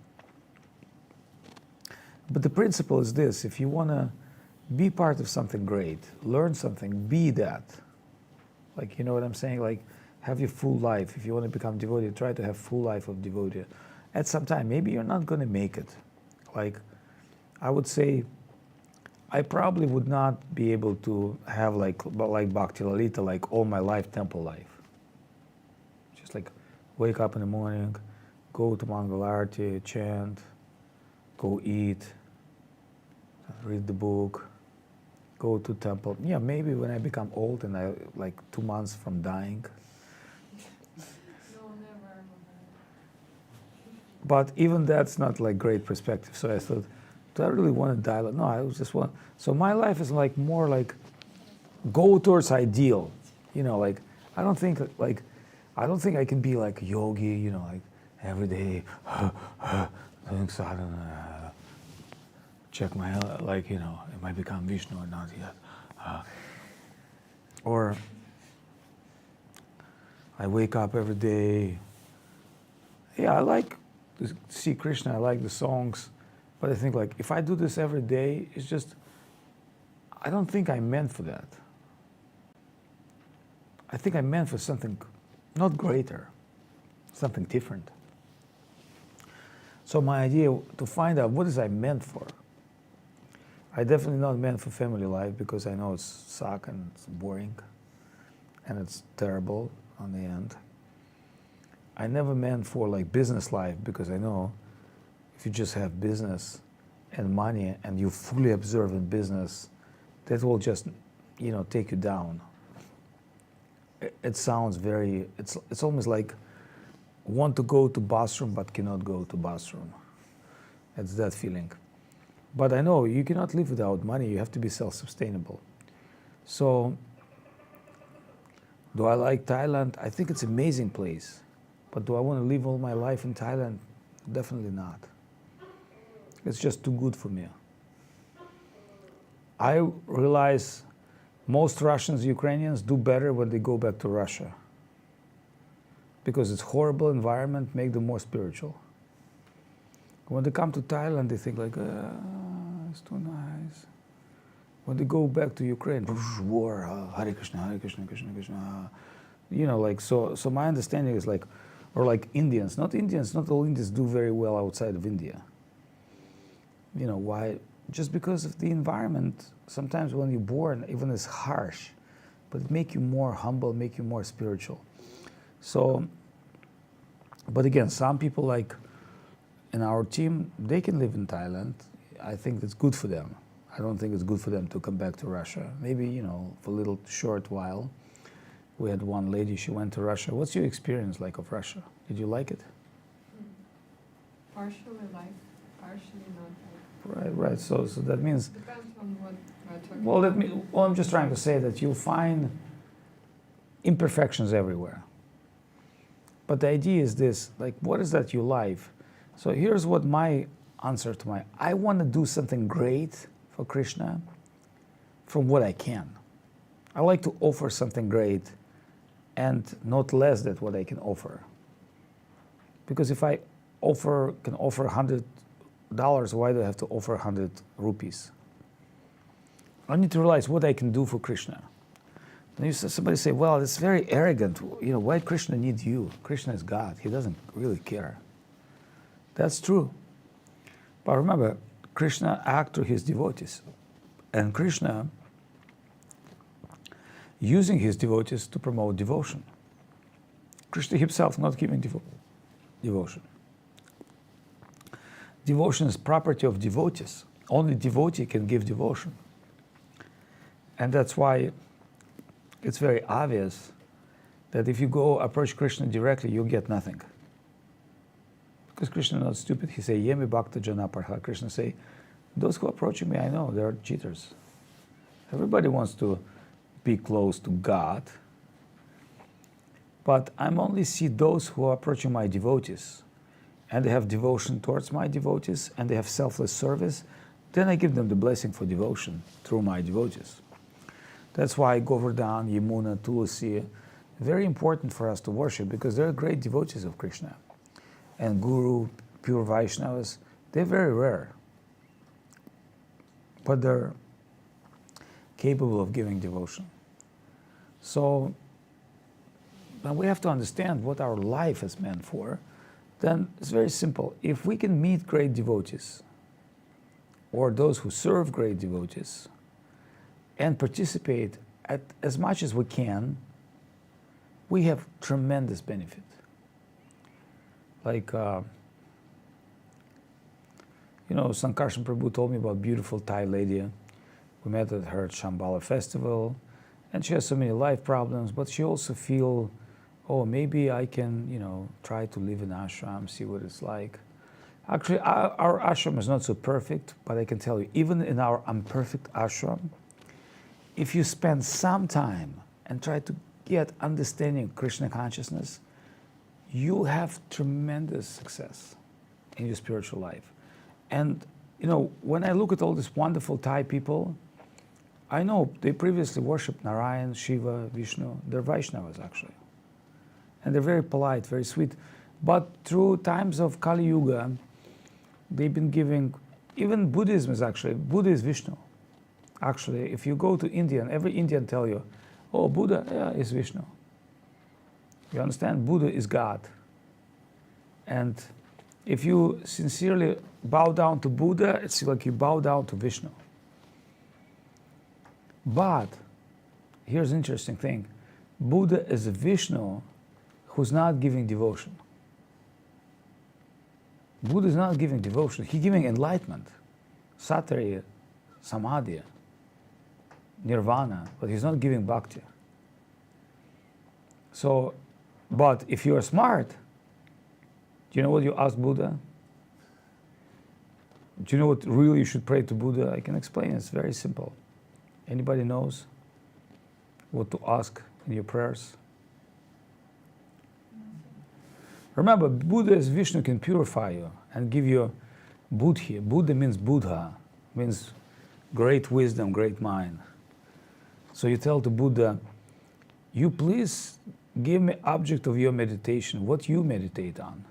But the principle is this: if you want to be part of something great, learn something, be that. Like, you know what I'm saying? Like, have your full life. If you want to become devotee, try to have full life of devotee. At some time, maybe you're not going to make it. Like, I would say, I probably would not be able to have like Bhakti Lalita, like all my life, temple life. Just like wake up in the morning, go to Mangal Arati, chant, go eat, read the book, go to temple. Yeah, maybe when I become old and I like 2 months from dying. But even that's not like great perspective. So I thought, do I really want to die? No, I just want. So my life is like more like go towards ideal. You know, like I don't think I can be like a yogi. You know, like every day doing sadhana, check my like, you know, am I become Vishnu or not yet? Or I wake up every day. Yeah, I like to see Krishna, I like the songs, but I think like if I do this every day, it's just, I don't think I'm meant for that. I think I'm meant for something not greater, something different. So my idea to find out what is I meant for. I definitely not meant for family life because I know it's suck and it's boring and it's terrible on the end. I never meant for like business life because I know if you just have business and money and you fully observe in business, that will just, take you down. It sounds very, it's almost like want to go to bathroom but cannot go to bathroom. It's that feeling. But I know you cannot live without money. You have to be self-sustainable. So, do I like Thailand? I think it's an amazing place. But do I want to live all my life in Thailand? Definitely not. It's just too good for me. I realize most Russians, Ukrainians do better when they go back to Russia. Because it's horrible environment, make them more spiritual. When they come to Thailand, they think like, it's too nice. When they go back to Ukraine, war, Hare Krishna, Hare Krishna, Krishna Krishna. So my understanding is like, or like Indians, not all Indians do very well outside of India. Why? Just because of the environment. Sometimes when you're born, even it's harsh, but it make you more humble, make you more spiritual. So, but again, some people like in our team, they can live in Thailand. I think it's good for them. I don't think it's good for them to come back to Russia. Maybe, for a little short while. We had one lady, she went to Russia. What's your experience like of Russia? Did you like it? Partially like, partially not like. Right. So that means... Depends on what we're talking about. Well, I'm just trying to say that you'll find imperfections everywhere. But the idea is this, like, what is that you like? So here's what my answer to I want to do something great for Krishna from what I can. I like to offer something great and not less than what I can offer. Because if I can offer $100, why do I have to offer 100 rupees? I need to realize what I can do for Krishna. Then somebody say, well, it's very arrogant. Why Krishna needs you? Krishna is God. He doesn't really care. That's true. But remember, Krishna acts through his devotees. And Krishna using his devotees to promote devotion. Krishna himself not giving devotion. Devotion is property of devotees. Only devotee can give devotion. And that's why it's very obvious that if you go approach Krishna directly, you'll get nothing. Because Krishna is not stupid. He say, Yemi Bhakta Jana Parha. Krishna say, those who are approaching me, I know, they are cheaters. Everybody wants to be close to God. But I'm only see those who are approaching my devotees. And they have devotion towards my devotees, and they have selfless service. Then I give them the blessing for devotion through my devotees. That's why Govardhan, Yamuna, Tulasi, very important for us to worship, because they're great devotees of Krishna. And Guru, pure Vaishnavas, they're very rare. But they're capable of giving devotion. So when we have to understand what our life is meant for, then it's very simple. If we can meet great devotees, or those who serve great devotees, and participate at as much as we can, we have tremendous benefit. Like, Sankarshan Prabhu told me about a beautiful Thai lady. We met at her Shambhala festival, and she has so many life problems, but she also feel, maybe I can, try to live in ashram, see what it's like. Actually, our ashram is not so perfect, but I can tell you, even in our imperfect ashram, if you spend some time and try to get understanding of Krishna consciousness, you have tremendous success in your spiritual life. And, when I look at all these wonderful Thai people, I know they previously worshipped Narayan, Shiva, Vishnu. They're Vaishnavas, actually. And they're very polite, very sweet. But through times of Kali Yuga, they've been giving, even Buddhism Buddha is Vishnu. Actually, if you go to India, every Indian tell you, Buddha is Vishnu. You understand? Buddha is God. And if you sincerely bow down to Buddha, it's like you bow down to Vishnu. But here's an interesting thing. Buddha is a Vishnu who's not giving devotion. Buddha is not giving devotion. He's giving enlightenment, satari, samadhi. nirvana, but he's not giving bhakti. So, but if you are smart, do you know what you ask Buddha? Do you know what really you should pray to Buddha? I can explain. It's very simple. Anybody knows what to ask in your prayers? Remember, Buddha as Vishnu can purify you and give you buddhi. Buddha means Buddha, means great wisdom, great mind. So you tell to Buddha, you please give me object of your meditation, what you meditate on.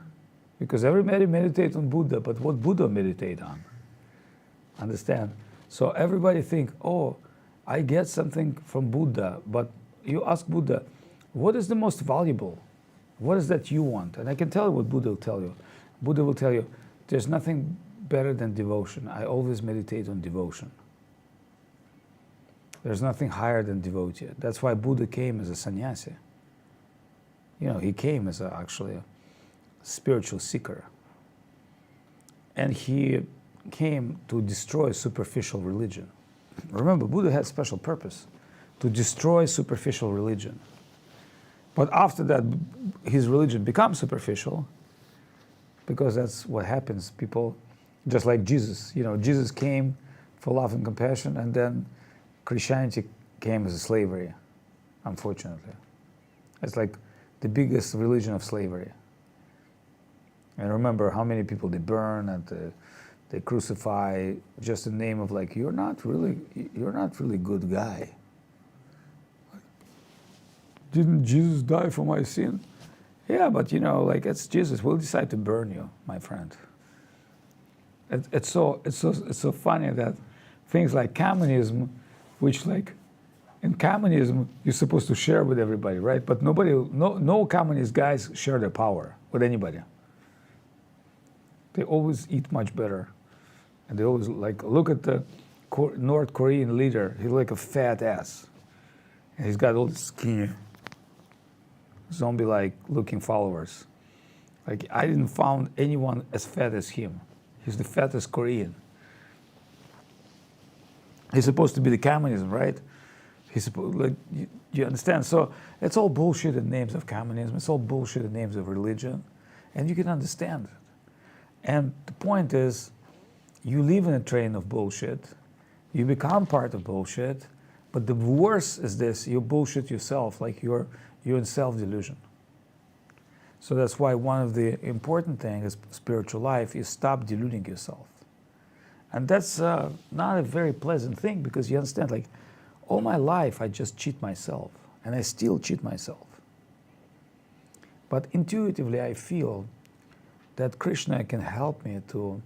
Because everybody meditate on Buddha, but what Buddha meditate on? Understand? So everybody think, oh, I get something from Buddha, but you ask Buddha, what is the most valuable? What is that you want? And I can tell you what Buddha will tell you. Buddha will tell you, there's nothing better than devotion. I always meditate on devotion. There's nothing higher than devotee. That's why Buddha came as a sannyasi. You know, he came as actually a spiritual seeker. And he came to destroy superficial religion. Remember, Buddha had special purpose, to destroy superficial religion. But after that, his religion becomes superficial, because that's what happens. People, just like Jesus, you know, Jesus came for love and compassion, and then Christianity came as a slavery, unfortunately. It's like the biggest religion of slavery. And remember how many people they burn and they crucify just in the name of like, you're not really good guy. Didn't Jesus die for my sin? Yeah, but you know, like it's Jesus. We'll decide to burn you, my friend. It's so funny that things like communism, which like in communism you're supposed to share with everybody, right? But no communist guys share their power with anybody. They always eat much better, and they always like look at the North Korean leader. He's like a fat ass, and he's got all this skinny, zombie-like looking followers. Like I didn't find anyone as fat as him. He's the fattest Korean. He's supposed to be the communism, right? He's supposed, like, you understand? So it's all bullshit in names of communism. It's all bullshit in names of religion, and you can understand it. And the point is, you live in a train of bullshit. You become part of bullshit. But the worst is this: you bullshit yourself, like you're in self-delusion. So that's why one of the important things is spiritual life is stop deluding yourself. And that's not a very pleasant thing, because you understand, like, all my life I just cheat myself, and I still cheat myself. But intuitively I feel that Krishna can help me to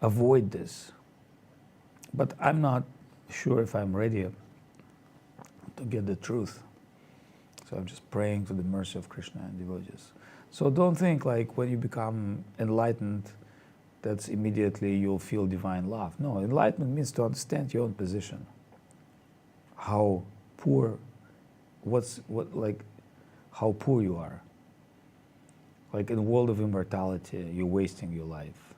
avoid this. But I'm not sure if I'm ready to get the truth. So I'm just praying to the mercy of Krishna and devotees. So don't think like when you become enlightened, that's immediately you'll feel divine love. No, enlightenment means to understand your own position. How poor, how poor you are. Like in the world of immortality, you're wasting your life.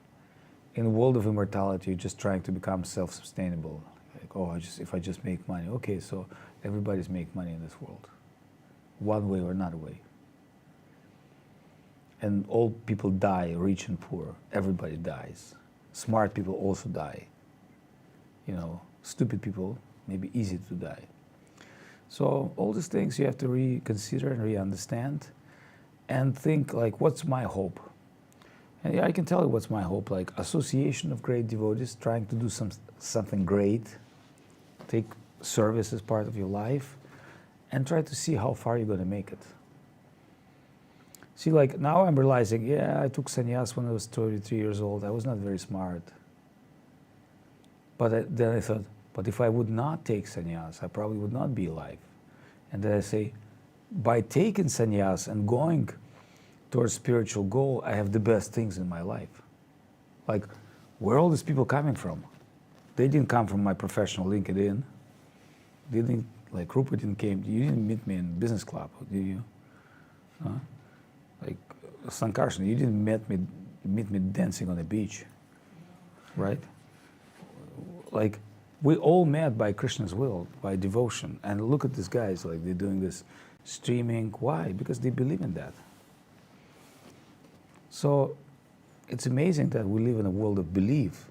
In the world of immortality, you're just trying to become self-sustainable. Like, oh, if I just make money. Okay, so everybody's make money in this world, one way or another way. And all people die, rich and poor. Everybody dies. Smart people also die. You know, stupid people may be easy to die. So all these things you have to reconsider and re-understand, and think like, what's my hope? And yeah, I can tell you what's my hope. Like association of great devotees, trying to do something great, take service as part of your life, and try to see how far you're going to make it. See, like now I'm realizing, yeah, I took sannyas when I was 33 years old. I was not very smart. But then I thought, but if I would not take sannyas, I probably would not be alive. And then I say, by taking sannyas and going towards spiritual goal, I have the best things in my life. Like, where are all these people coming from? They didn't come from my professional LinkedIn. They didn't, like Rupert didn't came. You didn't meet me in business club, did you? Huh? Like Sankarshan, you didn't meet me dancing on the beach, right? Like We all met by Krishna's will, by devotion. And look at these guys, like they're doing this streaming. Why? Because they believe in that. So it's amazing that we live in a world of belief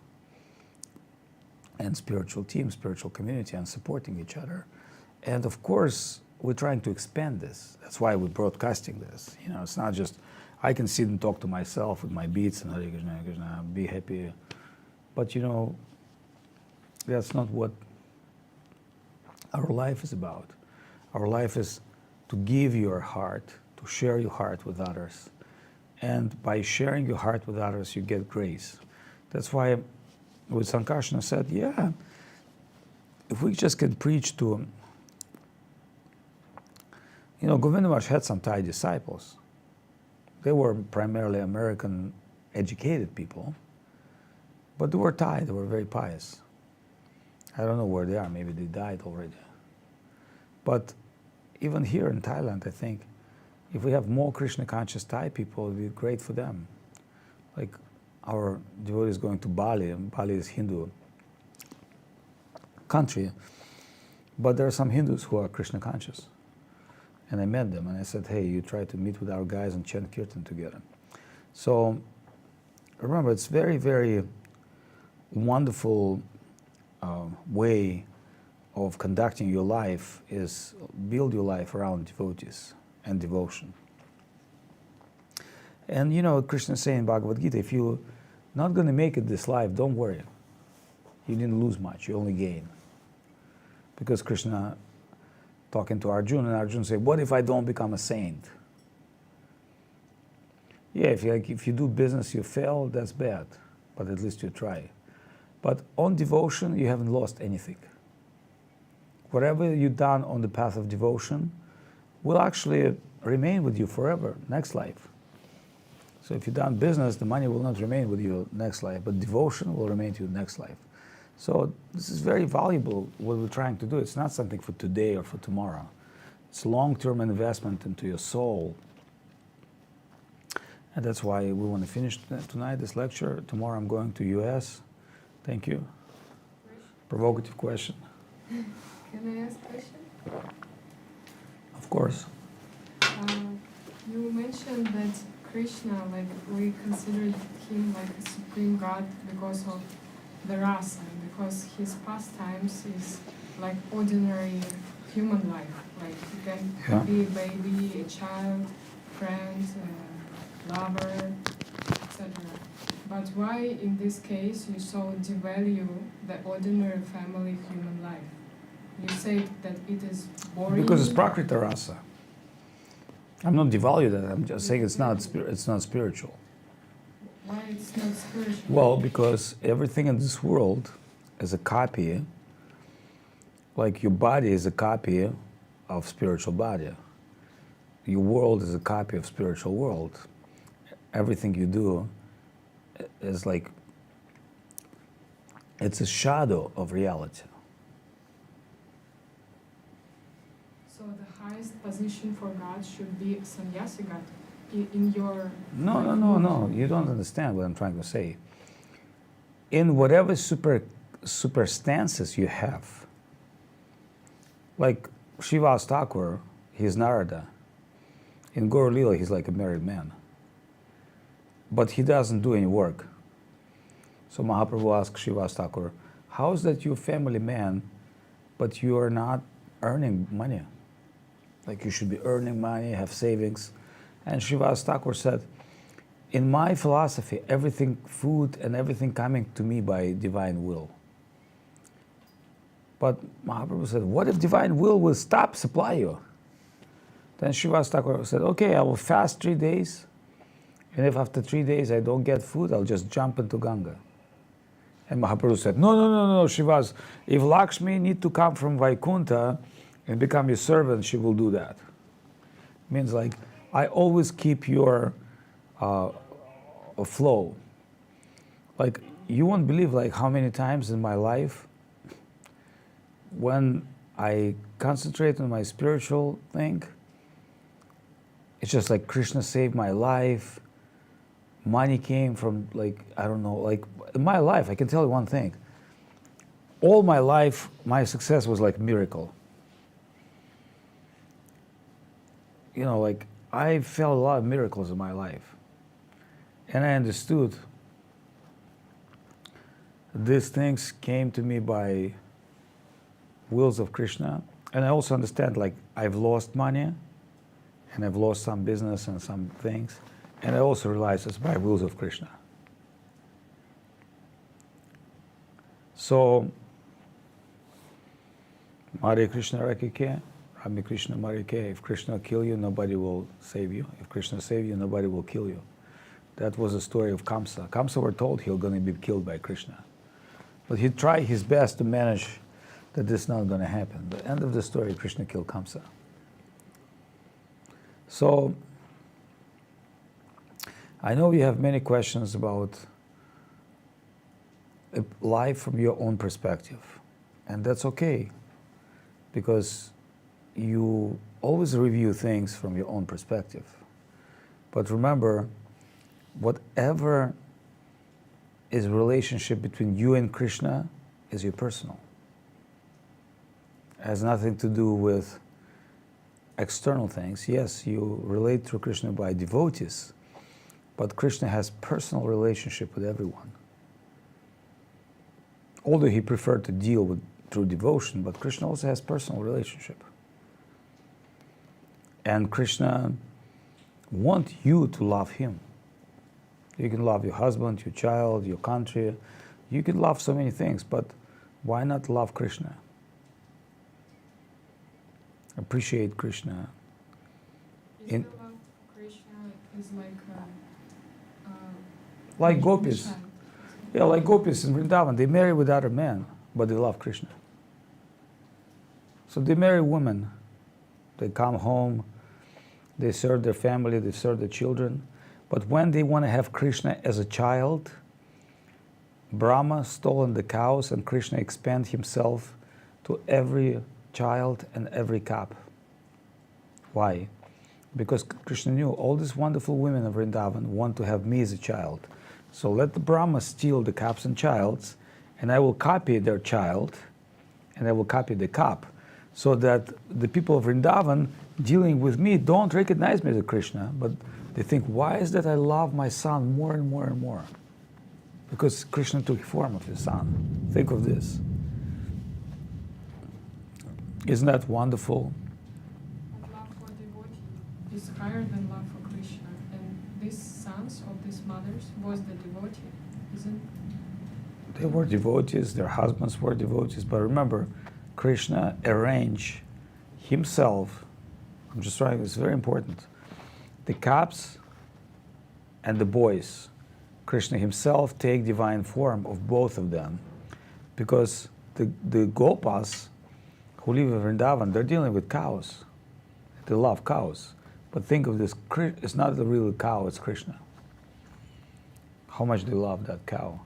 and spiritual team, spiritual community, and supporting each other. And of course, we're trying to expand this. That's why we're broadcasting this. You know, it's not just I can sit and talk to myself with my beats and Hare Krishna, Hare Krishna, be happy. But you know, that's not what our life is about. Our life is to give your heart, to share your heart with others. And by sharing your heart with others, you get grace. That's why with Sankarsana said, yeah, if we just can preach to, you know, Govinda Maharaj had some Thai disciples. They were primarily American educated people, but they were Thai, they were very pious. I don't know where they are, maybe they died already. But even here in Thailand, I think, if we have more Krishna conscious Thai people, it would be great for them. Like our devotees going to Bali, and Bali is Hindu country, but there are some Hindus who are Krishna conscious. And I met them and I said, hey, you try to meet with our guys and chant kirtan together. So remember, it's very, very wonderful way of conducting your life is build your life around devotees and devotion. And you know, Krishna is saying in Bhagavad Gita, if you're not going to make it this life, don't worry. You didn't lose much, you only gain. Because Krishna talking to Arjuna, and Arjuna said, what if I don't become a saint? Yeah, if you do business, you fail, that's bad, but at least you try. But on devotion, you haven't lost anything. Whatever you've done on the path of devotion will actually remain with you forever, next life. So if you've done business, the money will not remain with you next life, but devotion will remain to you next life. So this is very valuable, what we're trying to do. It's not something for today or for tomorrow. It's long-term investment into your soul. And that's why we want to finish tonight this lecture. Tomorrow I'm going to US. Thank you. Provocative question. Can I ask a question? Of course. You mentioned that Krishna, like we considered him like a supreme God because of the rasa, because his pastimes is like ordinary human life. Like he can be a baby, a child, friend, lover, etc. But why in this case you so devalue the ordinary family human life? You say that it is boring. Because it's Prakrita rasa. I'm not devaluing that. I'm just saying it's not spiritual. Why it's not spiritual? Well, because everything in this world is a copy. Like your body is a copy of spiritual body. Your world is a copy of spiritual world. Everything you do is like, it's a shadow of reality. So the highest position for God should be sannyasi God in your... No. You don't understand what I'm trying to say. In whatever superstances you have, like Srivas Thakur, he's Narada. In Gaur Lila, he's like a married man. But he doesn't do any work. So Mahaprabhu asked Srivas Thakur, how is that you're a family man, but you are not earning money? Like you should be earning money, have savings. And Srivas Thakur said, in my philosophy, everything, food and everything coming to me by divine will. But Mahaprabhu said, what if divine will stop supply you? Then Srivas Thakur said, okay, I will fast 3 days. And if after 3 days I don't get food, I'll just jump into Ganga. And Mahaprabhu said, no, Srivas, if Lakshmi need to come from Vaikuntha and become your servant, she will do that. Means like, I always keep your flow. Like, you won't believe like how many times in my life when I concentrate on my spiritual thing, it's just like Krishna saved my life. Money came from like, I don't know, like in my life, I can tell you one thing. all my life, my success was like miracle. You know, like I felt a lot of miracles in my life. And I understood these things came to me by wills of Krishna. And I also understand, like, I've lost money and I've lost some business and some things. And I also realize it's by wills of Krishna. So, Hare Krishna Rakike, Rami Krishna Marike. If Krishna kill you, nobody will save you. If Krishna save you, nobody will kill you. That was the story of Kamsa. Kamsa were told he was going to be killed by Krishna. But he tried his best to manage that this is not going to happen. The end of the story, Krishna killed Kamsa. So, I know you have many questions about life from your own perspective. And that's okay, because you always review things from your own perspective. But remember, whatever is relationship between you and Krishna is your personal. It has nothing to do with external things. Yes, you relate to Krishna by devotees, but Krishna has personal relationship with everyone. Although he preferred to deal with through devotion, but Krishna also has personal relationship. And Krishna wants you to love him. You can love your husband, your child, your country. You can love so many things, but why not love Krishna? Appreciate Krishna. Is the love for Krishna is like gopis. Yeah, like gopis in Vrindavan. They marry with other men, but they love Krishna. So they marry women. They come home, they serve their family, they serve their children. But when they want to have Krishna as a child, Brahma stolen the cows and Krishna expand himself to every child and every cup. Why? Because Krishna knew all these wonderful women of Vrindavan want to have me as a child. So let the Brahma steal the cups and childs, and I will copy their child, and I will copy the cup, so that the people of Vrindavan dealing with me don't recognize me as a Krishna, but they think, why is that I love my son more and more and more? Because Krishna took form of his son. Think of this. Isn't that wonderful? Love for devotee is higher than love for Krishna. And these sons of these mothers was the devotee, isn't it? They were devotees, their husbands were devotees, but remember, Krishna arranged himself, I'm just trying, it's very important, the cups and the boys. Krishna himself take divine form of both of them, because the Gopas who live in Vrindavan, they're dealing with cows. They love cows. But think of this, it's not the real cow, it's Krishna. How much they love that cow.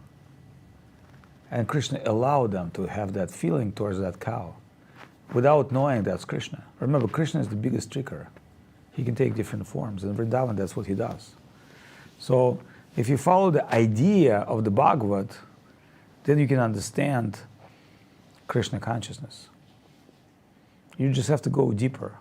And Krishna allowed them to have that feeling towards that cow without knowing that's Krishna. Remember, Krishna is the biggest tricker. He can take different forms. And Vrindavan, that's what he does. So if you follow the idea of the Bhagavad, then you can understand Krishna consciousness. You just have to go deeper.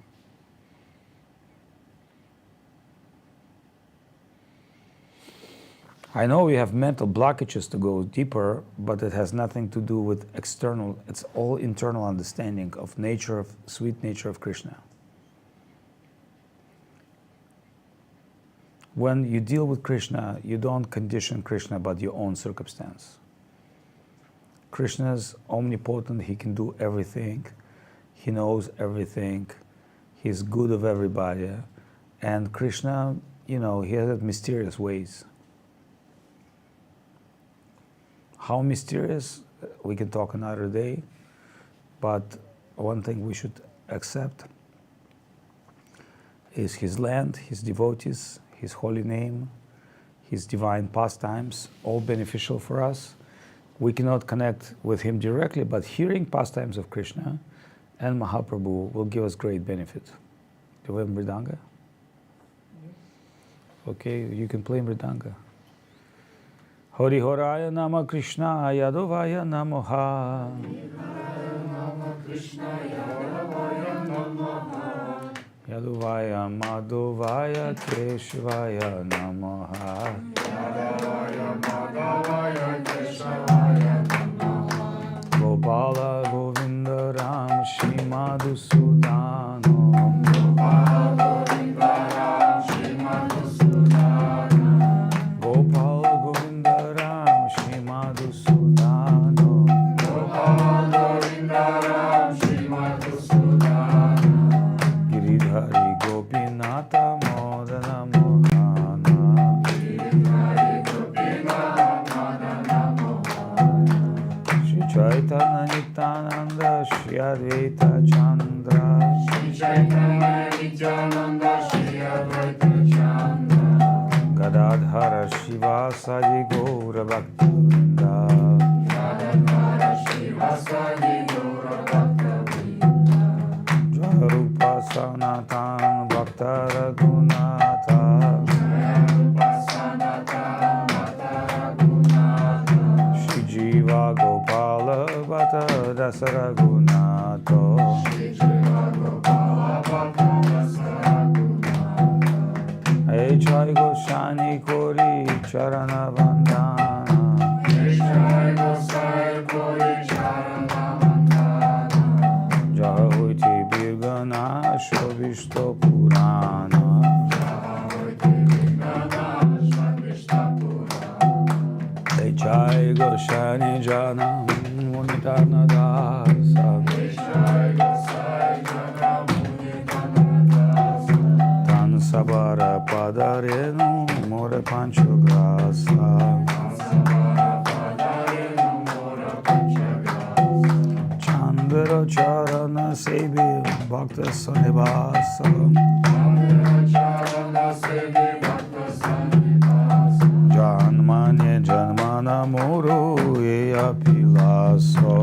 I know we have mental blockages to go deeper, but it has nothing to do with external. It's all internal understanding of nature, of sweet nature of Krishna. When you deal with Krishna, you don't condition Krishna but your own circumstance. Krishna is omnipotent, he can do everything, he knows everything, he's good of everybody, and Krishna, he has mysterious ways. How mysterious, we can talk another day, but one thing we should accept is his land, his devotees, his holy name, his divine pastimes, all beneficial for us. We cannot connect with him directly, but hearing pastimes of Krishna and Mahaprabhu will give us great benefit. Do we have mridanga? Okay, you can play mridanga. Hari Horaya Nama Krishna Yadovaya Namaha. Yaduvaya Madhuvaya Keshvaya Namaha. Gopala Govinda Ram Shri Madhusudano. Gopala Govinda Ram Shri Madhusudano. Giridhari Gopinata Modana Mohana. Shri Chaitanya Nityananda Shri Advaita Chandra. Gadadhara Shivasadi Gaura Bhakta-vrinda. Jwarupa Sanatan Bhakta Raghunatha. Shri Jiva Gopala Bhatta Dasa Raghunatha. Hey Jai Goshani Kori Charana Vandana. Jahuti Birgana Shobishto Purana. Hey Jai Goshani Jana Munitana Dasa. Sabara Padarenu More Panchagrasa. Chandra Charana Sevi Bhakta Sanivasa. Janmanye Janmana Muru Eya Pilaso.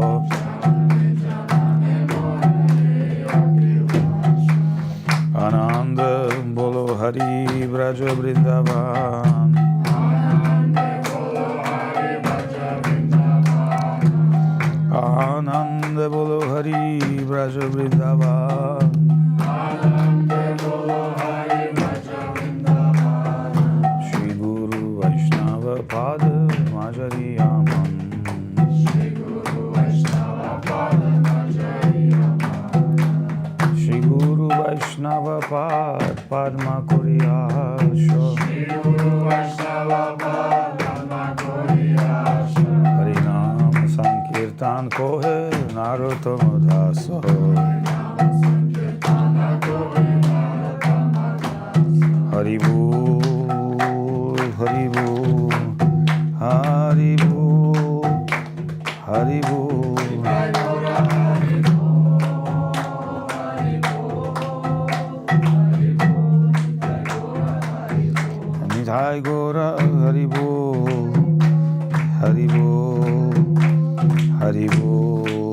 Ananda Bolo Hari Braja Vrindavan. Ananda Bolo Hari Braja Vrindavan. Shri Guru Vaishnava Pada Majariyaman. Shri Guru Vaishnava Pad Padma Kuriyasha. Harinam Sankirtan Kohe Narottama Dasa. Haribol, Haribol, Haribol, Haribol. Jai Gora Haribol, Haribol, Haribol.